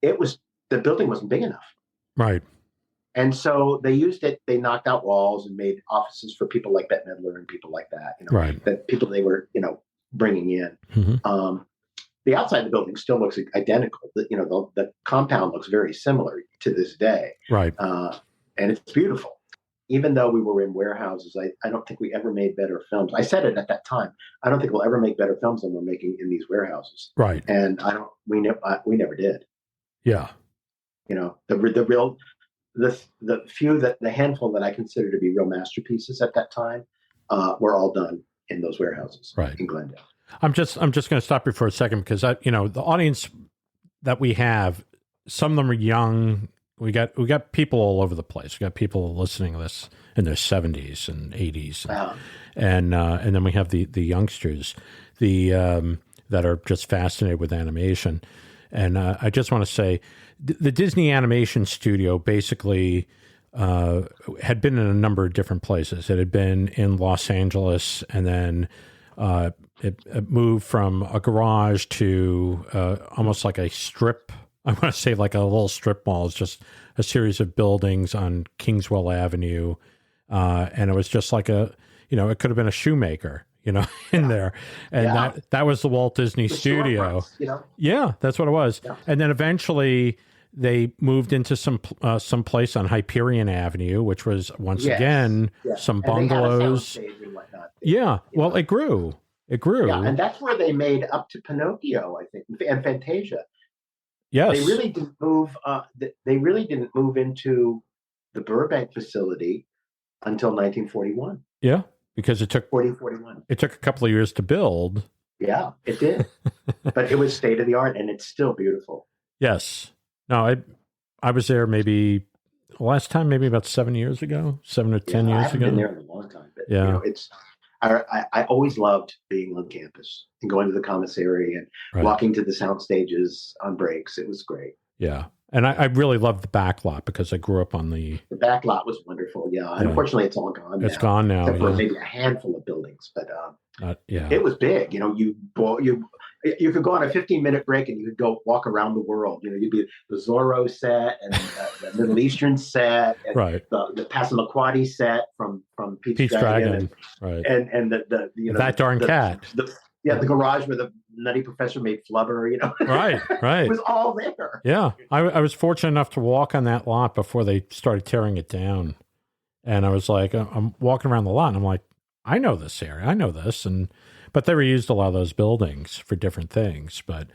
the building wasn't big enough.
Right.
And so they used it. They knocked out walls and made offices for people like Bette Midler and people like that.
Right.
That people they were, bringing in.
Mm-hmm.
The outside of the building still looks identical. The compound looks very similar to this day.
Right.
And it's beautiful. Even though we were in warehouses, I don't think we ever made better films. I said it at that time. I don't think we'll ever make better films than we're making in these warehouses.
Right.
And we never did.
Yeah.
The handful that I consider to be real masterpieces at that time were all done in those warehouses,
right,
in Glendale.
I'm just going to stop you for a second, because the audience that we have, some of them are young. We got people all over the place. We got people listening to this in their 70s and 80s, and then we have the youngsters, that are just fascinated with animation. And I just want to say, the Disney Animation Studio basically had been in a number of different places. It had been in Los Angeles, and then it moved from a garage to almost like a strip. I want to say like a little strip mall. It's just a series of buildings on Kingswell Avenue, and it was just like it could have been a shoemaker, in there. And that was the Walt Disney Studio. Yeah, that's what it was. Yeah. And then eventually they moved into some place on Hyperion Avenue, which was once again some bungalows.
And they had a soundstage and whatnot.
Well, it grew.
Yeah, and that's where they made Up to Pinocchio, I think, and Fantasia.
Yes,
they really didn't move. They really didn't move into the Burbank facility until 1941.
Yeah. Because it took
41.
It took a couple of years to build.
Yeah, it did. But it was state of the art, and it's still beautiful.
Yes. No, I was there maybe last time, maybe about 7 years ago, 7 or 10 years ago. I haven't
been there in a long time. But, it's. I always loved being on campus and going to the commissary and walking to the sound stages on breaks. It was great.
Yeah. And I really loved the back lot because I grew up on the
back lot was wonderful. Yeah. Unfortunately, it's all gone now.
It's gone now.
Except for maybe a handful of buildings, but it was big. You could go on a 15-minute break and you could go walk around the world. You'd be the Zorro set and the Middle Eastern set, and the Passamaquoddy set from Pete's Dragon, and the
that darn cat.
The garage where the Nutty Professor made flubber,
Right.
It was all there.
Yeah. I was fortunate enough to walk on that lot before they started tearing it down. And I was like, I'm walking around the lot, and I'm like, I know this area. I know this. But they reused a lot of those buildings for different things. But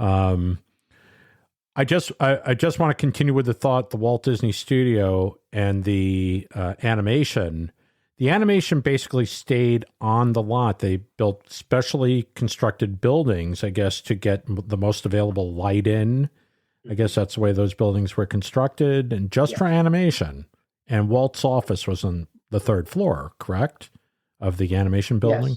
I just want to continue with the thought, the Walt Disney Studio and the animation. The animation basically stayed on the lot. They built specially constructed buildings, I guess, to get the most available light in. I guess that's the way those buildings were constructed, and just for animation. And Walt's office was on the third floor, correct, of the animation building?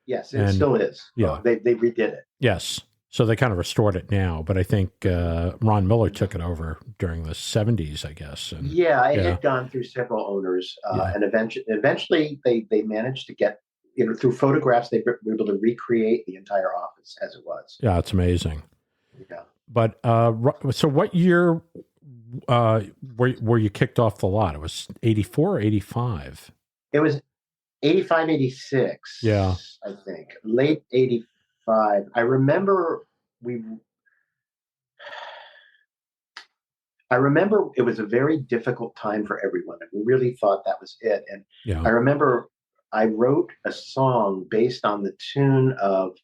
Yes, it still is.
Yeah.
They redid it.
Yes. So they kind of restored it now, but I think Ron Miller took it over during the 70s, I guess. And,
it had gone through several owners, and eventually they managed to get, through photographs, they were able to recreate the entire office as it was.
Yeah, it's amazing.
Yeah.
But so what year were you kicked off the lot? It was 84 or 85?
It was 85, 86.
Yeah.
I think. Late 85. I remember it was a very difficult time for everyone. And we really thought that was it. And I remember I wrote a song based on the tune of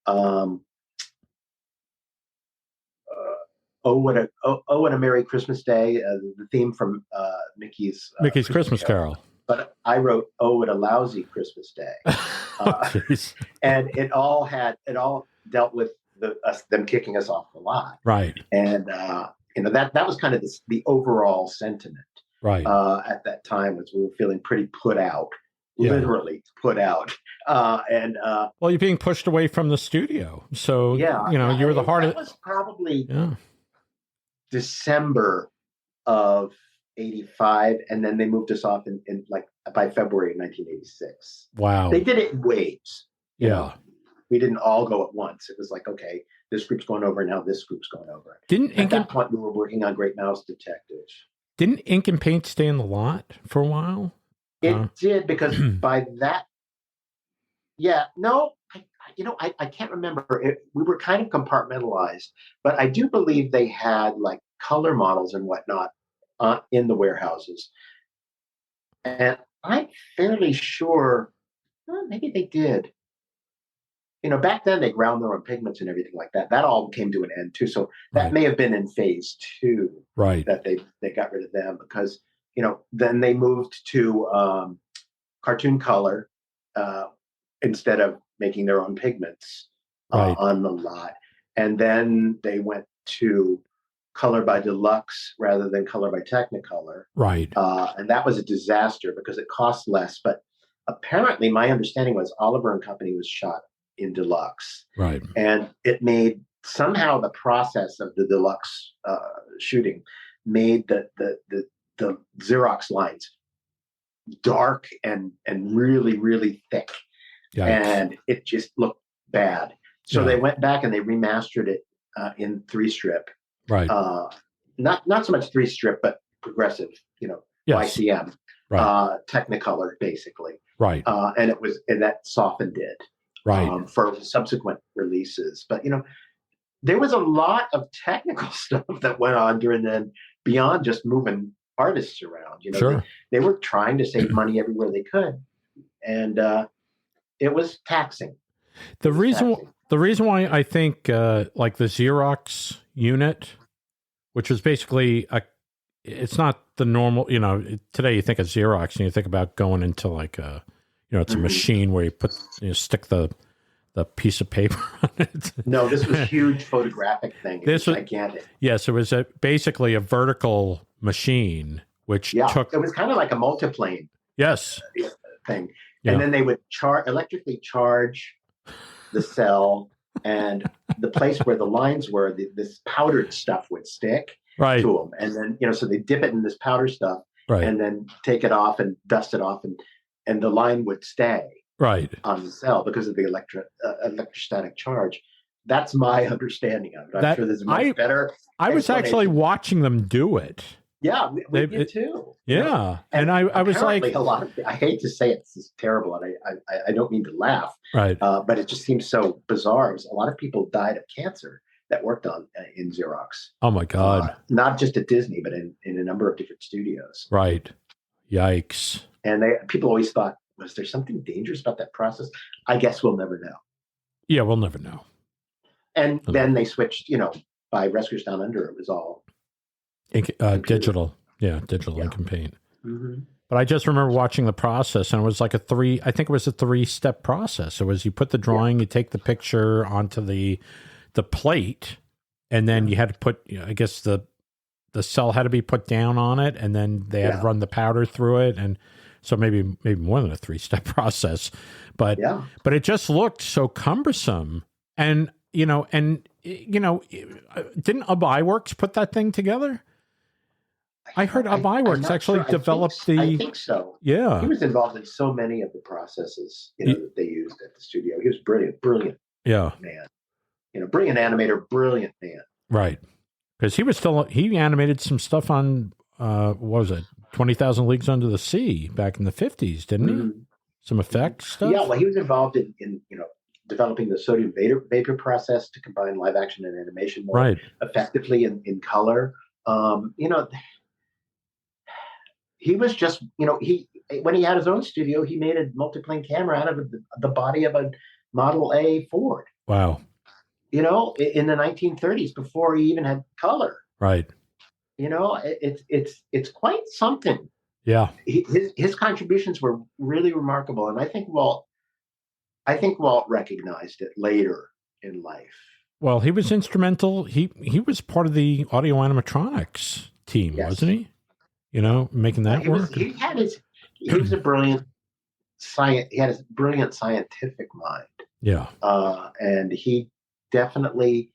"Oh What a Merry Christmas Day," the theme from Mickey's
Christmas Carol.
But I wrote "Oh What a Lousy Christmas Day," and it all dealt with them kicking us off the lot,
right?
And that was kind of the overall sentiment,
right?
At that time, was we were feeling pretty put out, literally put out, well,
you're being pushed away from the studio, so you were the heart of it.
Was probably December of 85, and then they moved us off in by February of 1986.
Wow.
They did it in waves.
Yeah.
We didn't all go at once. It was like, okay, this group's going over, now this group's going over. At that point, we were working on Great Mouse Detective.
Didn't Ink and Paint stay in the lot for a while?
It did, because by that, I can't remember. We were kind of compartmentalized, but I do believe they had like color models and whatnot in the warehouses. And I'm fairly sure, maybe they did. Back then they ground their own pigments and everything like that. That all came to an end too. So that may have been in phase 2,
right?
That they got rid of them, because then they moved to cartoon color instead of making their own pigments on the lot. And then they went to color by deluxe rather than color by Technicolor.
Right.
And that was a disaster because it cost less. But apparently my understanding was Oliver and Company was shot in deluxe.
Right.
And it made, somehow the process of the deluxe shooting made the Xerox lines dark and really, really thick. Yikes. And it just looked bad. So they went back and they remastered it in 3-strip.
Right.
Not so much 3-strip, but progressive, YCM, Technicolor, basically.
Right.
And that softened it.
Right.
For subsequent releases. But, there was a lot of technical stuff that went on during then, beyond just moving artists around.
Sure.
They were trying to save money everywhere they could. And it was taxing.
The reason why I think like the Xerox unit, which was basically it's not the normal, today you think of Xerox and you think about going into like a, it's a machine where you stick the piece of paper on it.
No, this was a huge photographic thing. This was gigantic.
Yes, it was basically a vertical machine, which took.
It was kind of like a multiplane.
Yes.
Thing. And then they would electrically charge the cell, and the place where the lines were, this powdered stuff would stick to them. And then, so they dip it in this powder stuff and then take it off and dust it off, and the line would stay on the cell because of the electrostatic charge. That's my understanding of it. I'm sure there's a much better.
I was actually watching them do it.
Yeah, we did too.
Yeah, and I was like,
a lot of. I hate to say it's terrible, and I don't mean to laugh.
Right.
But it just seems so bizarre. A lot of people died of cancer that worked on in Xerox.
Oh my God!
Not just at Disney, but in a number of different studios.
Right. Yikes.
And people always thought, was there something dangerous about that process? I guess we'll never know.
Yeah, we'll never know.
And then they switched, by Rescuers Down Under, it was all
digital. Yeah, digital ink and paint.
Mm-hmm.
But I just remember watching the process, and it was like I think it was a 3-step process. It was you put the drawing, you take the picture onto the plate, and then you had to put, I guess the cell had to be put down on it, and then they had to run the powder through it, and so maybe more than a 3-step process. But it just looked so cumbersome, and didn't Ub Iwerks put that thing together? I heard Ub Iwerks actually developed the.
I think so.
Yeah,
he was involved in so many of the processes that they used at the studio. He was brilliant.
Yeah,
man. Brilliant animator, brilliant man.
Right, because he animated some stuff on what was it, 20,000 Leagues Under the Sea back in the 50s, didn't he? Some effects stuff.
Yeah, well, he was involved in developing the sodium vapor process to combine live action and animation more effectively in color. He was just, when he had his own studio, he made a multiplane camera out of the body of a Model A Ford.
Wow.
In the 1930s, before he even had color.
Right.
It's quite something.
Yeah.
His contributions were really remarkable, and I think Walt recognized it later in life.
Well, he was instrumental. He was part of the audio animatronics team, wasn't he? Making that work.
He was a brilliant science. He had a brilliant scientific mind.
Yeah.
And he definitely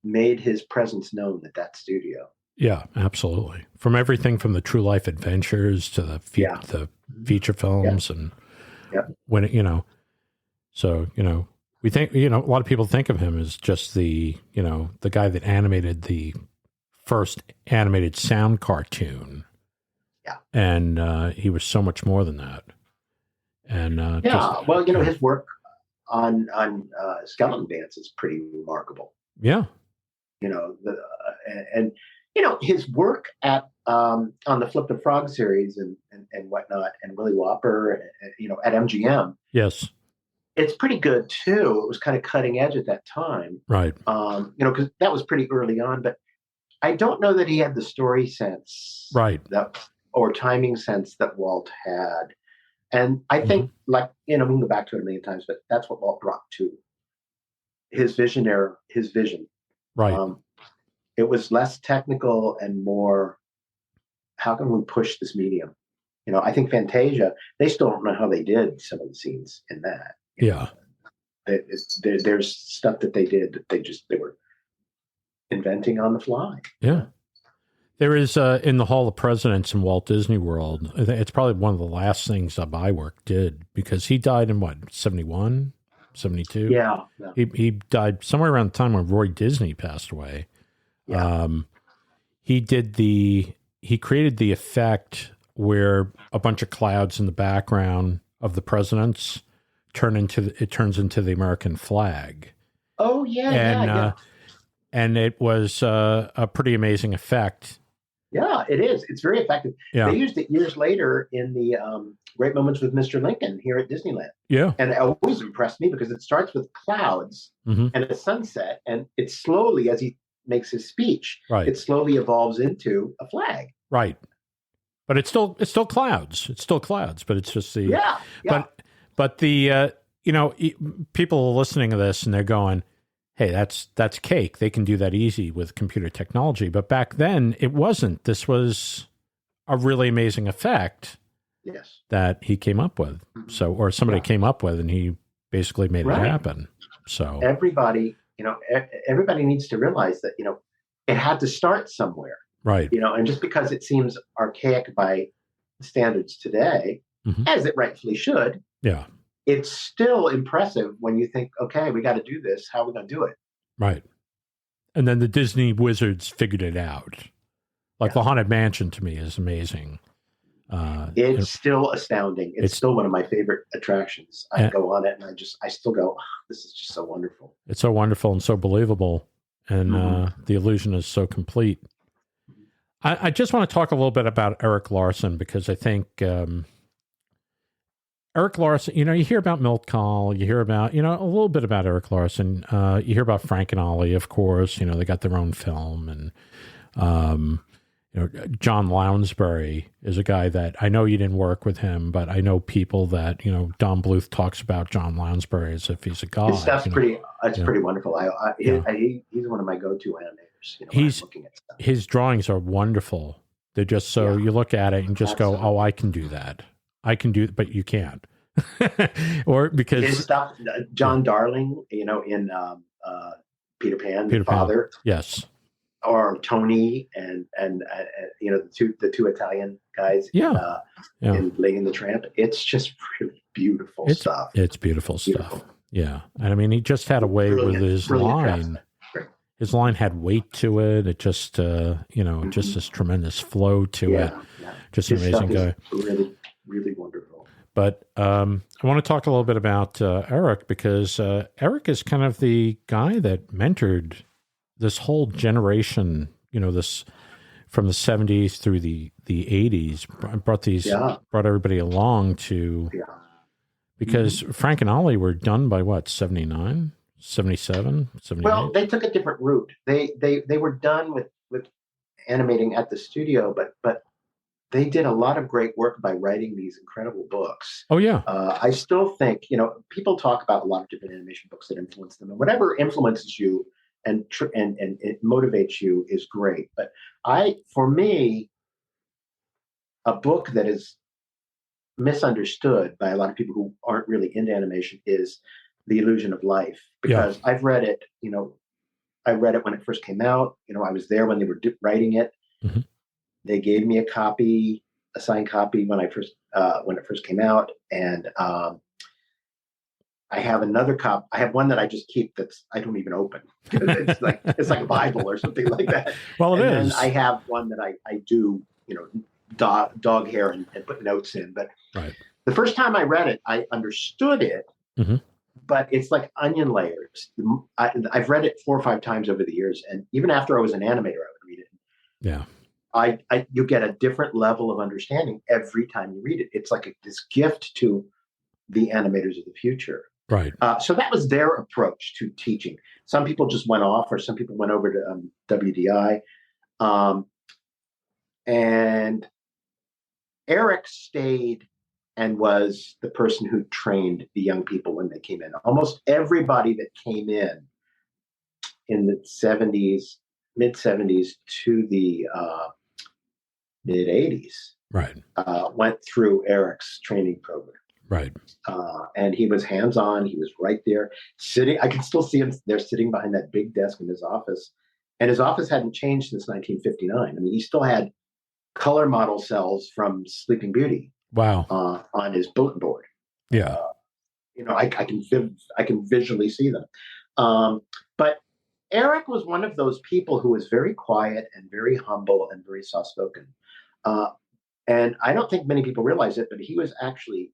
made his presence known at that studio.
Yeah, absolutely. From everything from the True Life Adventures to the feature films and when so we think a lot of people think of him as just the the guy that animated the first animated sound cartoon.
Yeah,
and he was so much more than that. And
his work on Skeleton Dance is pretty remarkable.
Yeah,
his work at on the Flip the Frog series and whatnot, and Willy Whopper, at MGM.
Yes,
it's pretty good too. It was kind of cutting edge at that time,
right?
Because that was pretty early on, but I don't know that he had the story sense,
right,
or timing sense that Walt had. And I think, we can go back to it a million times, but that's what Walt brought to his vision.
Right.
It was less technical and more, how can we push this medium? I think Fantasia, they still don't know how they did some of the scenes in that.
Yeah.
There's stuff that they did that they were inventing on the fly.
Yeah. There is in the Hall of Presidents in Walt Disney World, it's probably one of the last things Ub Iwerks did, because he died in 71, 72?
Yeah.
He died somewhere around the time when Roy Disney passed away.
Yeah.
He created the effect where a bunch of clouds in the background of the presidents turns into the American flag.
Oh yeah.
And it was a pretty amazing effect.
Yeah, it is. It's very effective.
Yeah.
They used it years later in the Great Moments with Mr. Lincoln here at Disneyland.
Yeah.
And it always impressed me because it starts with clouds and a sunset, and it slowly, as he makes his speech, it slowly evolves into a flag.
Right. But it's still clouds. It's still clouds, but it's just the But the people are listening to this and they're going, hey, that's cake. They can do that easy with computer technology. But back then, it wasn't. This was a really amazing effect that he came up with. So, or somebody came up with, and he basically made it happen. So
everybody needs to realize that, it had to start somewhere.
Right.
And just because it seems archaic by standards today, as it rightfully should, it's still impressive when you think, okay, we got to do this. How are we going to do it?
Right. And then the Disney wizards figured it out. Like the Haunted Mansion to me is amazing.
It's still astounding. It's still one of my favorite attractions. I go on it and I still go, oh, this is just so wonderful.
It's so wonderful and so believable. And the illusion is so complete. I just want to talk a little bit about Erik Larsen, because I think Eric Larson, you hear about Milt Kahl, you hear about, a little bit about Eric Larson. You hear about Frank and Ollie, of course. They got their own film. And, John Lounsbury is a guy that I know you didn't work with him, but I know people that, Don Bluth talks about John Lounsbury as if he's a god.
His stuff's pretty wonderful. He's one of my go-to animators. When I'm looking at stuff.
His drawings are wonderful. They're just so you look at it and just go, oh, I can do that. I can do, but you can't. Or because
his stuff, John Darling, in Peter Pan, the father,
yes, or
Tony and the two Italian guys, in Lady and the Tramp. It's just really beautiful stuff.
It's beautiful stuff. Yeah, and I mean, he just had a way with his line. His line had weight to it. It just, just this tremendous flow to it.
Yeah.
Just an amazing guy.
Really, really wonderful.
But I want to talk a little bit about Eric, because Eric is kind of the guy that mentored this whole generation, this from the 70s through the 80s, brought everybody along to, because Frank and Ollie were done by what, 79, 77, 78?
Well, they took a different route. They were done with animating at the studio, but they did a lot of great work by writing these incredible books.
Oh, yeah.
I still think, people talk about a lot of different animation books that influence them, and whatever influences you and it motivates you is great. But for me, a book that is misunderstood by a lot of people who aren't really into animation is The Illusion of Life, because I've read it, I read it when it first came out. I was there when they were writing it. Mm-hmm. They gave me a signed copy when it first came out, and I have another copy. I have one that I just keep I don't even open. It's like a Bible or something like that.
Well, it is.
And I have one that I do, dog hair and put notes in. But the first time I read it, I understood it, but it's like onion layers. I've read it 4 or 5 times over the years, and even after I was an animator, I would read it.
Yeah.
You get a different level of understanding every time you read it. It's like this gift to the animators of the future.
Right.
So that was their approach to teaching. Some people just went off, or some people went over to WDI. And Eric stayed and was the person who trained the young people when they came in. Almost everybody that came in the 70s, mid 70s to the mid 80s, went through Eric's training program.
Right.
And he was hands-on. He was right there sitting. I can still see him there sitting behind that big desk in his office. And his office hadn't changed since 1959. I mean, he still had color model cells from Sleeping Beauty.
Wow.
On his bulletin board.
Yeah.
I can visually see them. But Eric was one of those people who was very quiet and very humble and very soft-spoken. And I don't think many people realize it, but he was actually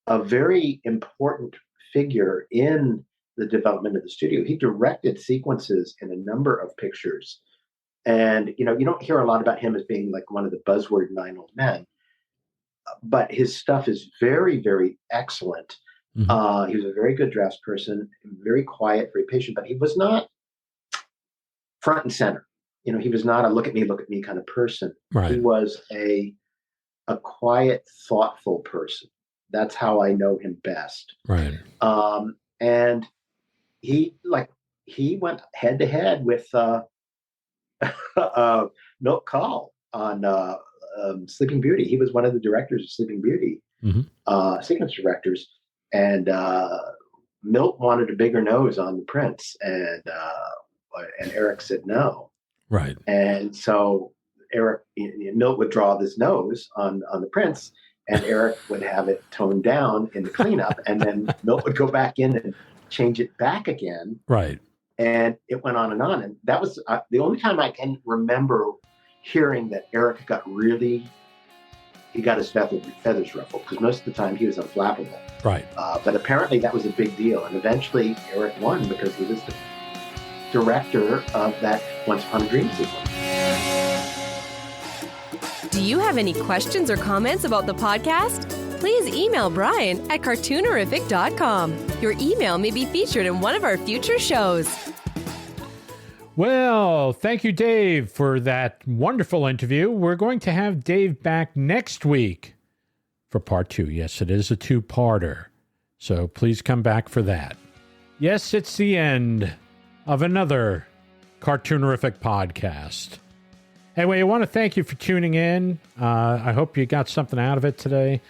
a very important figure in the development of the studio. He directed sequences in a number of pictures. And, you don't hear a lot about him as being like one of the buzzword 9 old men. But his stuff is very, very excellent. Mm-hmm. He was a very good draftsperson, very quiet, very patient, but he was not front and center. He was not a look at me kind of person.
Right.
He was a quiet, thoughtful person. That's how I know him best.
Right.
And he went head to head with Milt Kahl on Sleeping Beauty. He was one of the directors of Sleeping Beauty, sequence directors, and Milt wanted a bigger nose on the prince, and Eric said no.
Right.
And so Milt would draw this nose on the prince, and Eric would have it toned down in the cleanup, and then Milt would go back in and change it back again.
Right.
And it went on. And that was the only time I can remember hearing that Eric got his feathers ruffled, because most of the time he was unflappable.
Right.
But apparently that was a big deal. And eventually Eric won because he was the director of that Once Upon a Dream sequence.
Do you have any questions or comments about the podcast? please email Brian at cartoonerific.com. Your email may be featured in one of our future shows.
Well, thank you, Dave, for that wonderful interview. We're going to have Dave back next week for part 2. Yes, it is a 2-parter. So please come back for that. Yes, it's the end of another Cartoonerific podcast. Anyway, I want to thank you for tuning in. I hope you got something out of it today.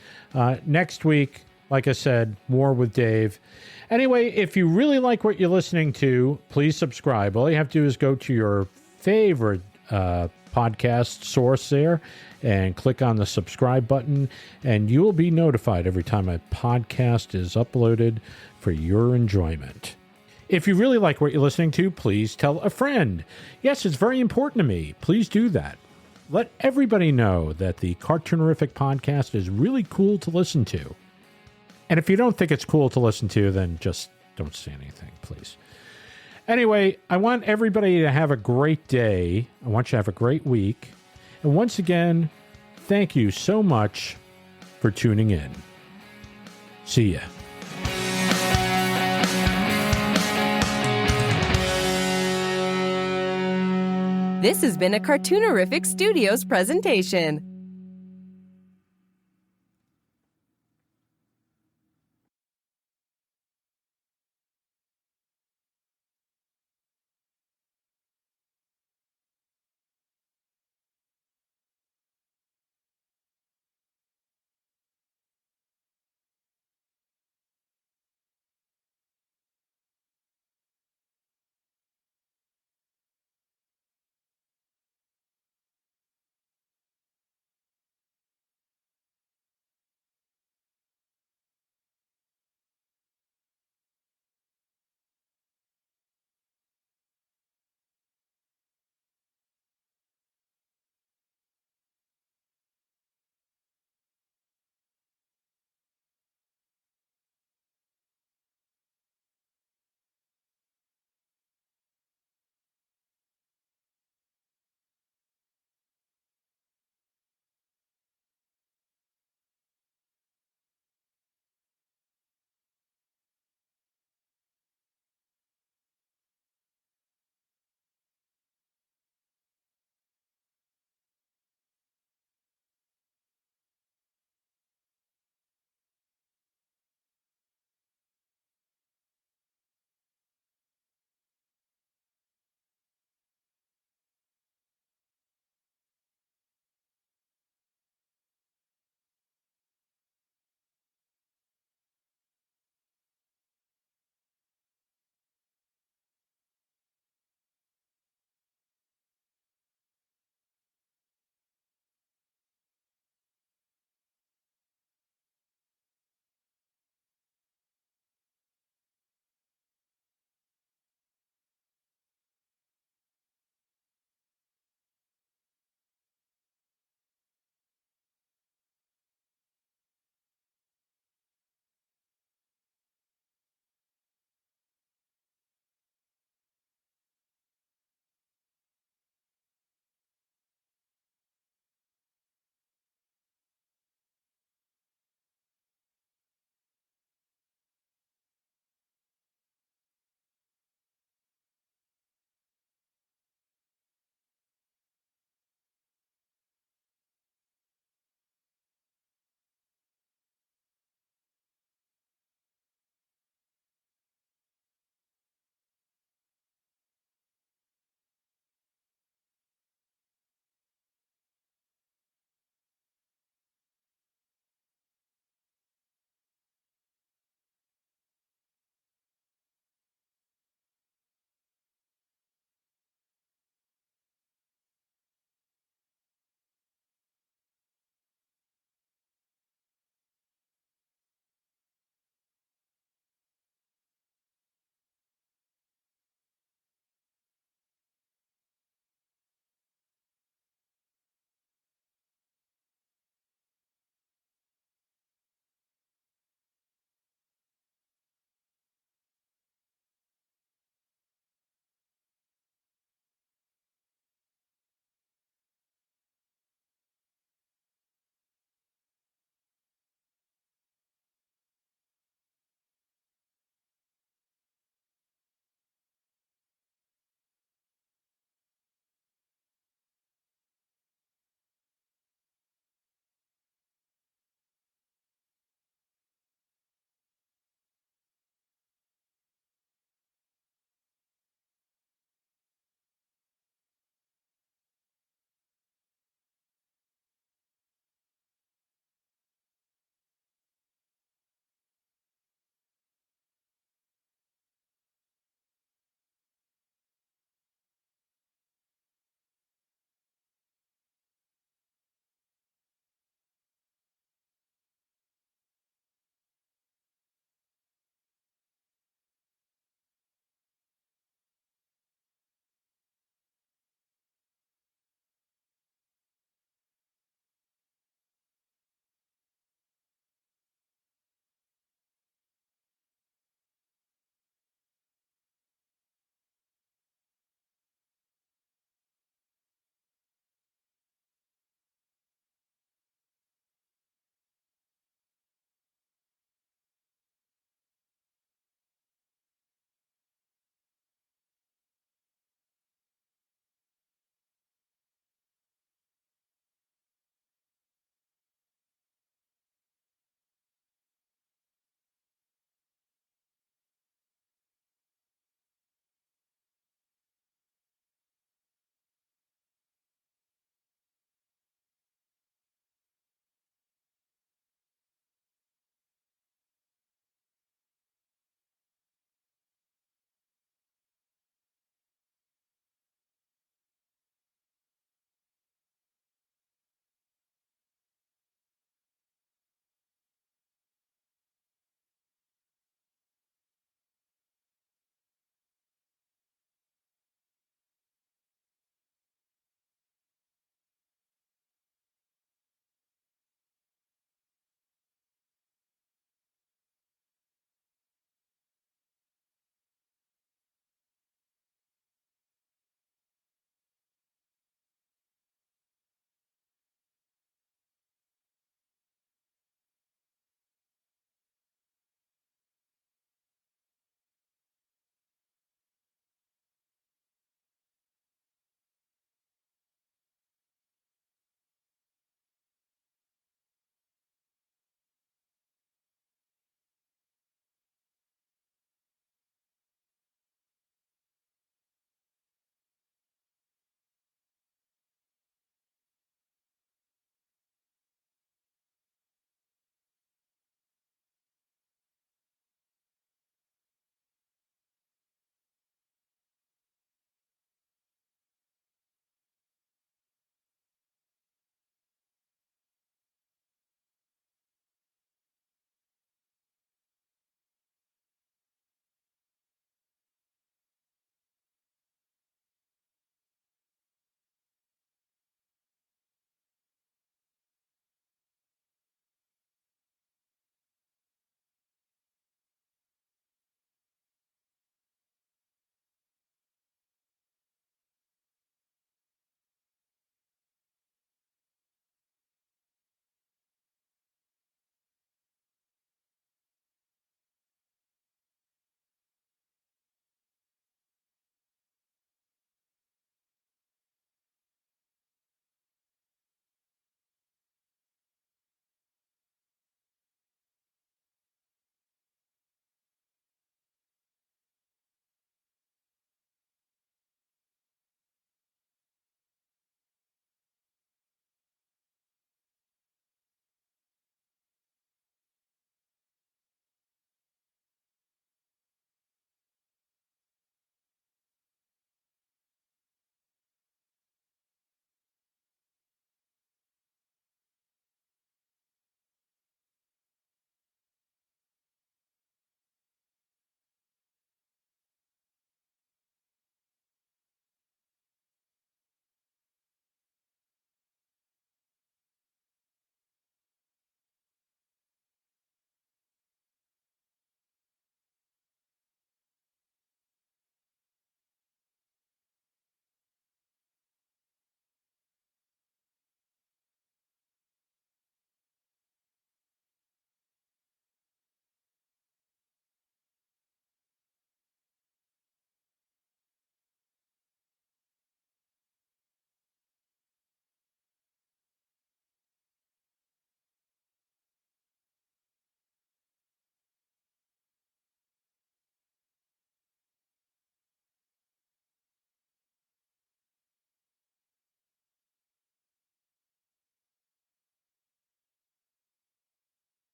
Next week, like I said, more with Dave. Anyway, if you really like what you're listening to, please subscribe. All you have to do is go to your favorite podcast source there and click on the subscribe button, and you will be notified every time a podcast is uploaded for your enjoyment. If you really like what you're listening to, please tell a friend. Yes, it's very important to me. Please do that. Let everybody know that the Cartoonerific podcast is really cool to listen to. And if you don't think it's cool to listen to, then just don't say anything, please. Anyway, I want everybody to have a great day. I want you to have a great week. And once again, thank you so much for tuning in. See ya.
This has been a Cartoonerific Studios presentation.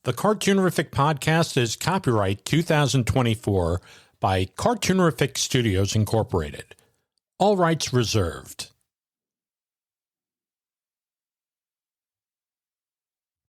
The Cartoonerific podcast is copyright 2024 by Cartoonerific Studios Incorporated. All rights reserved.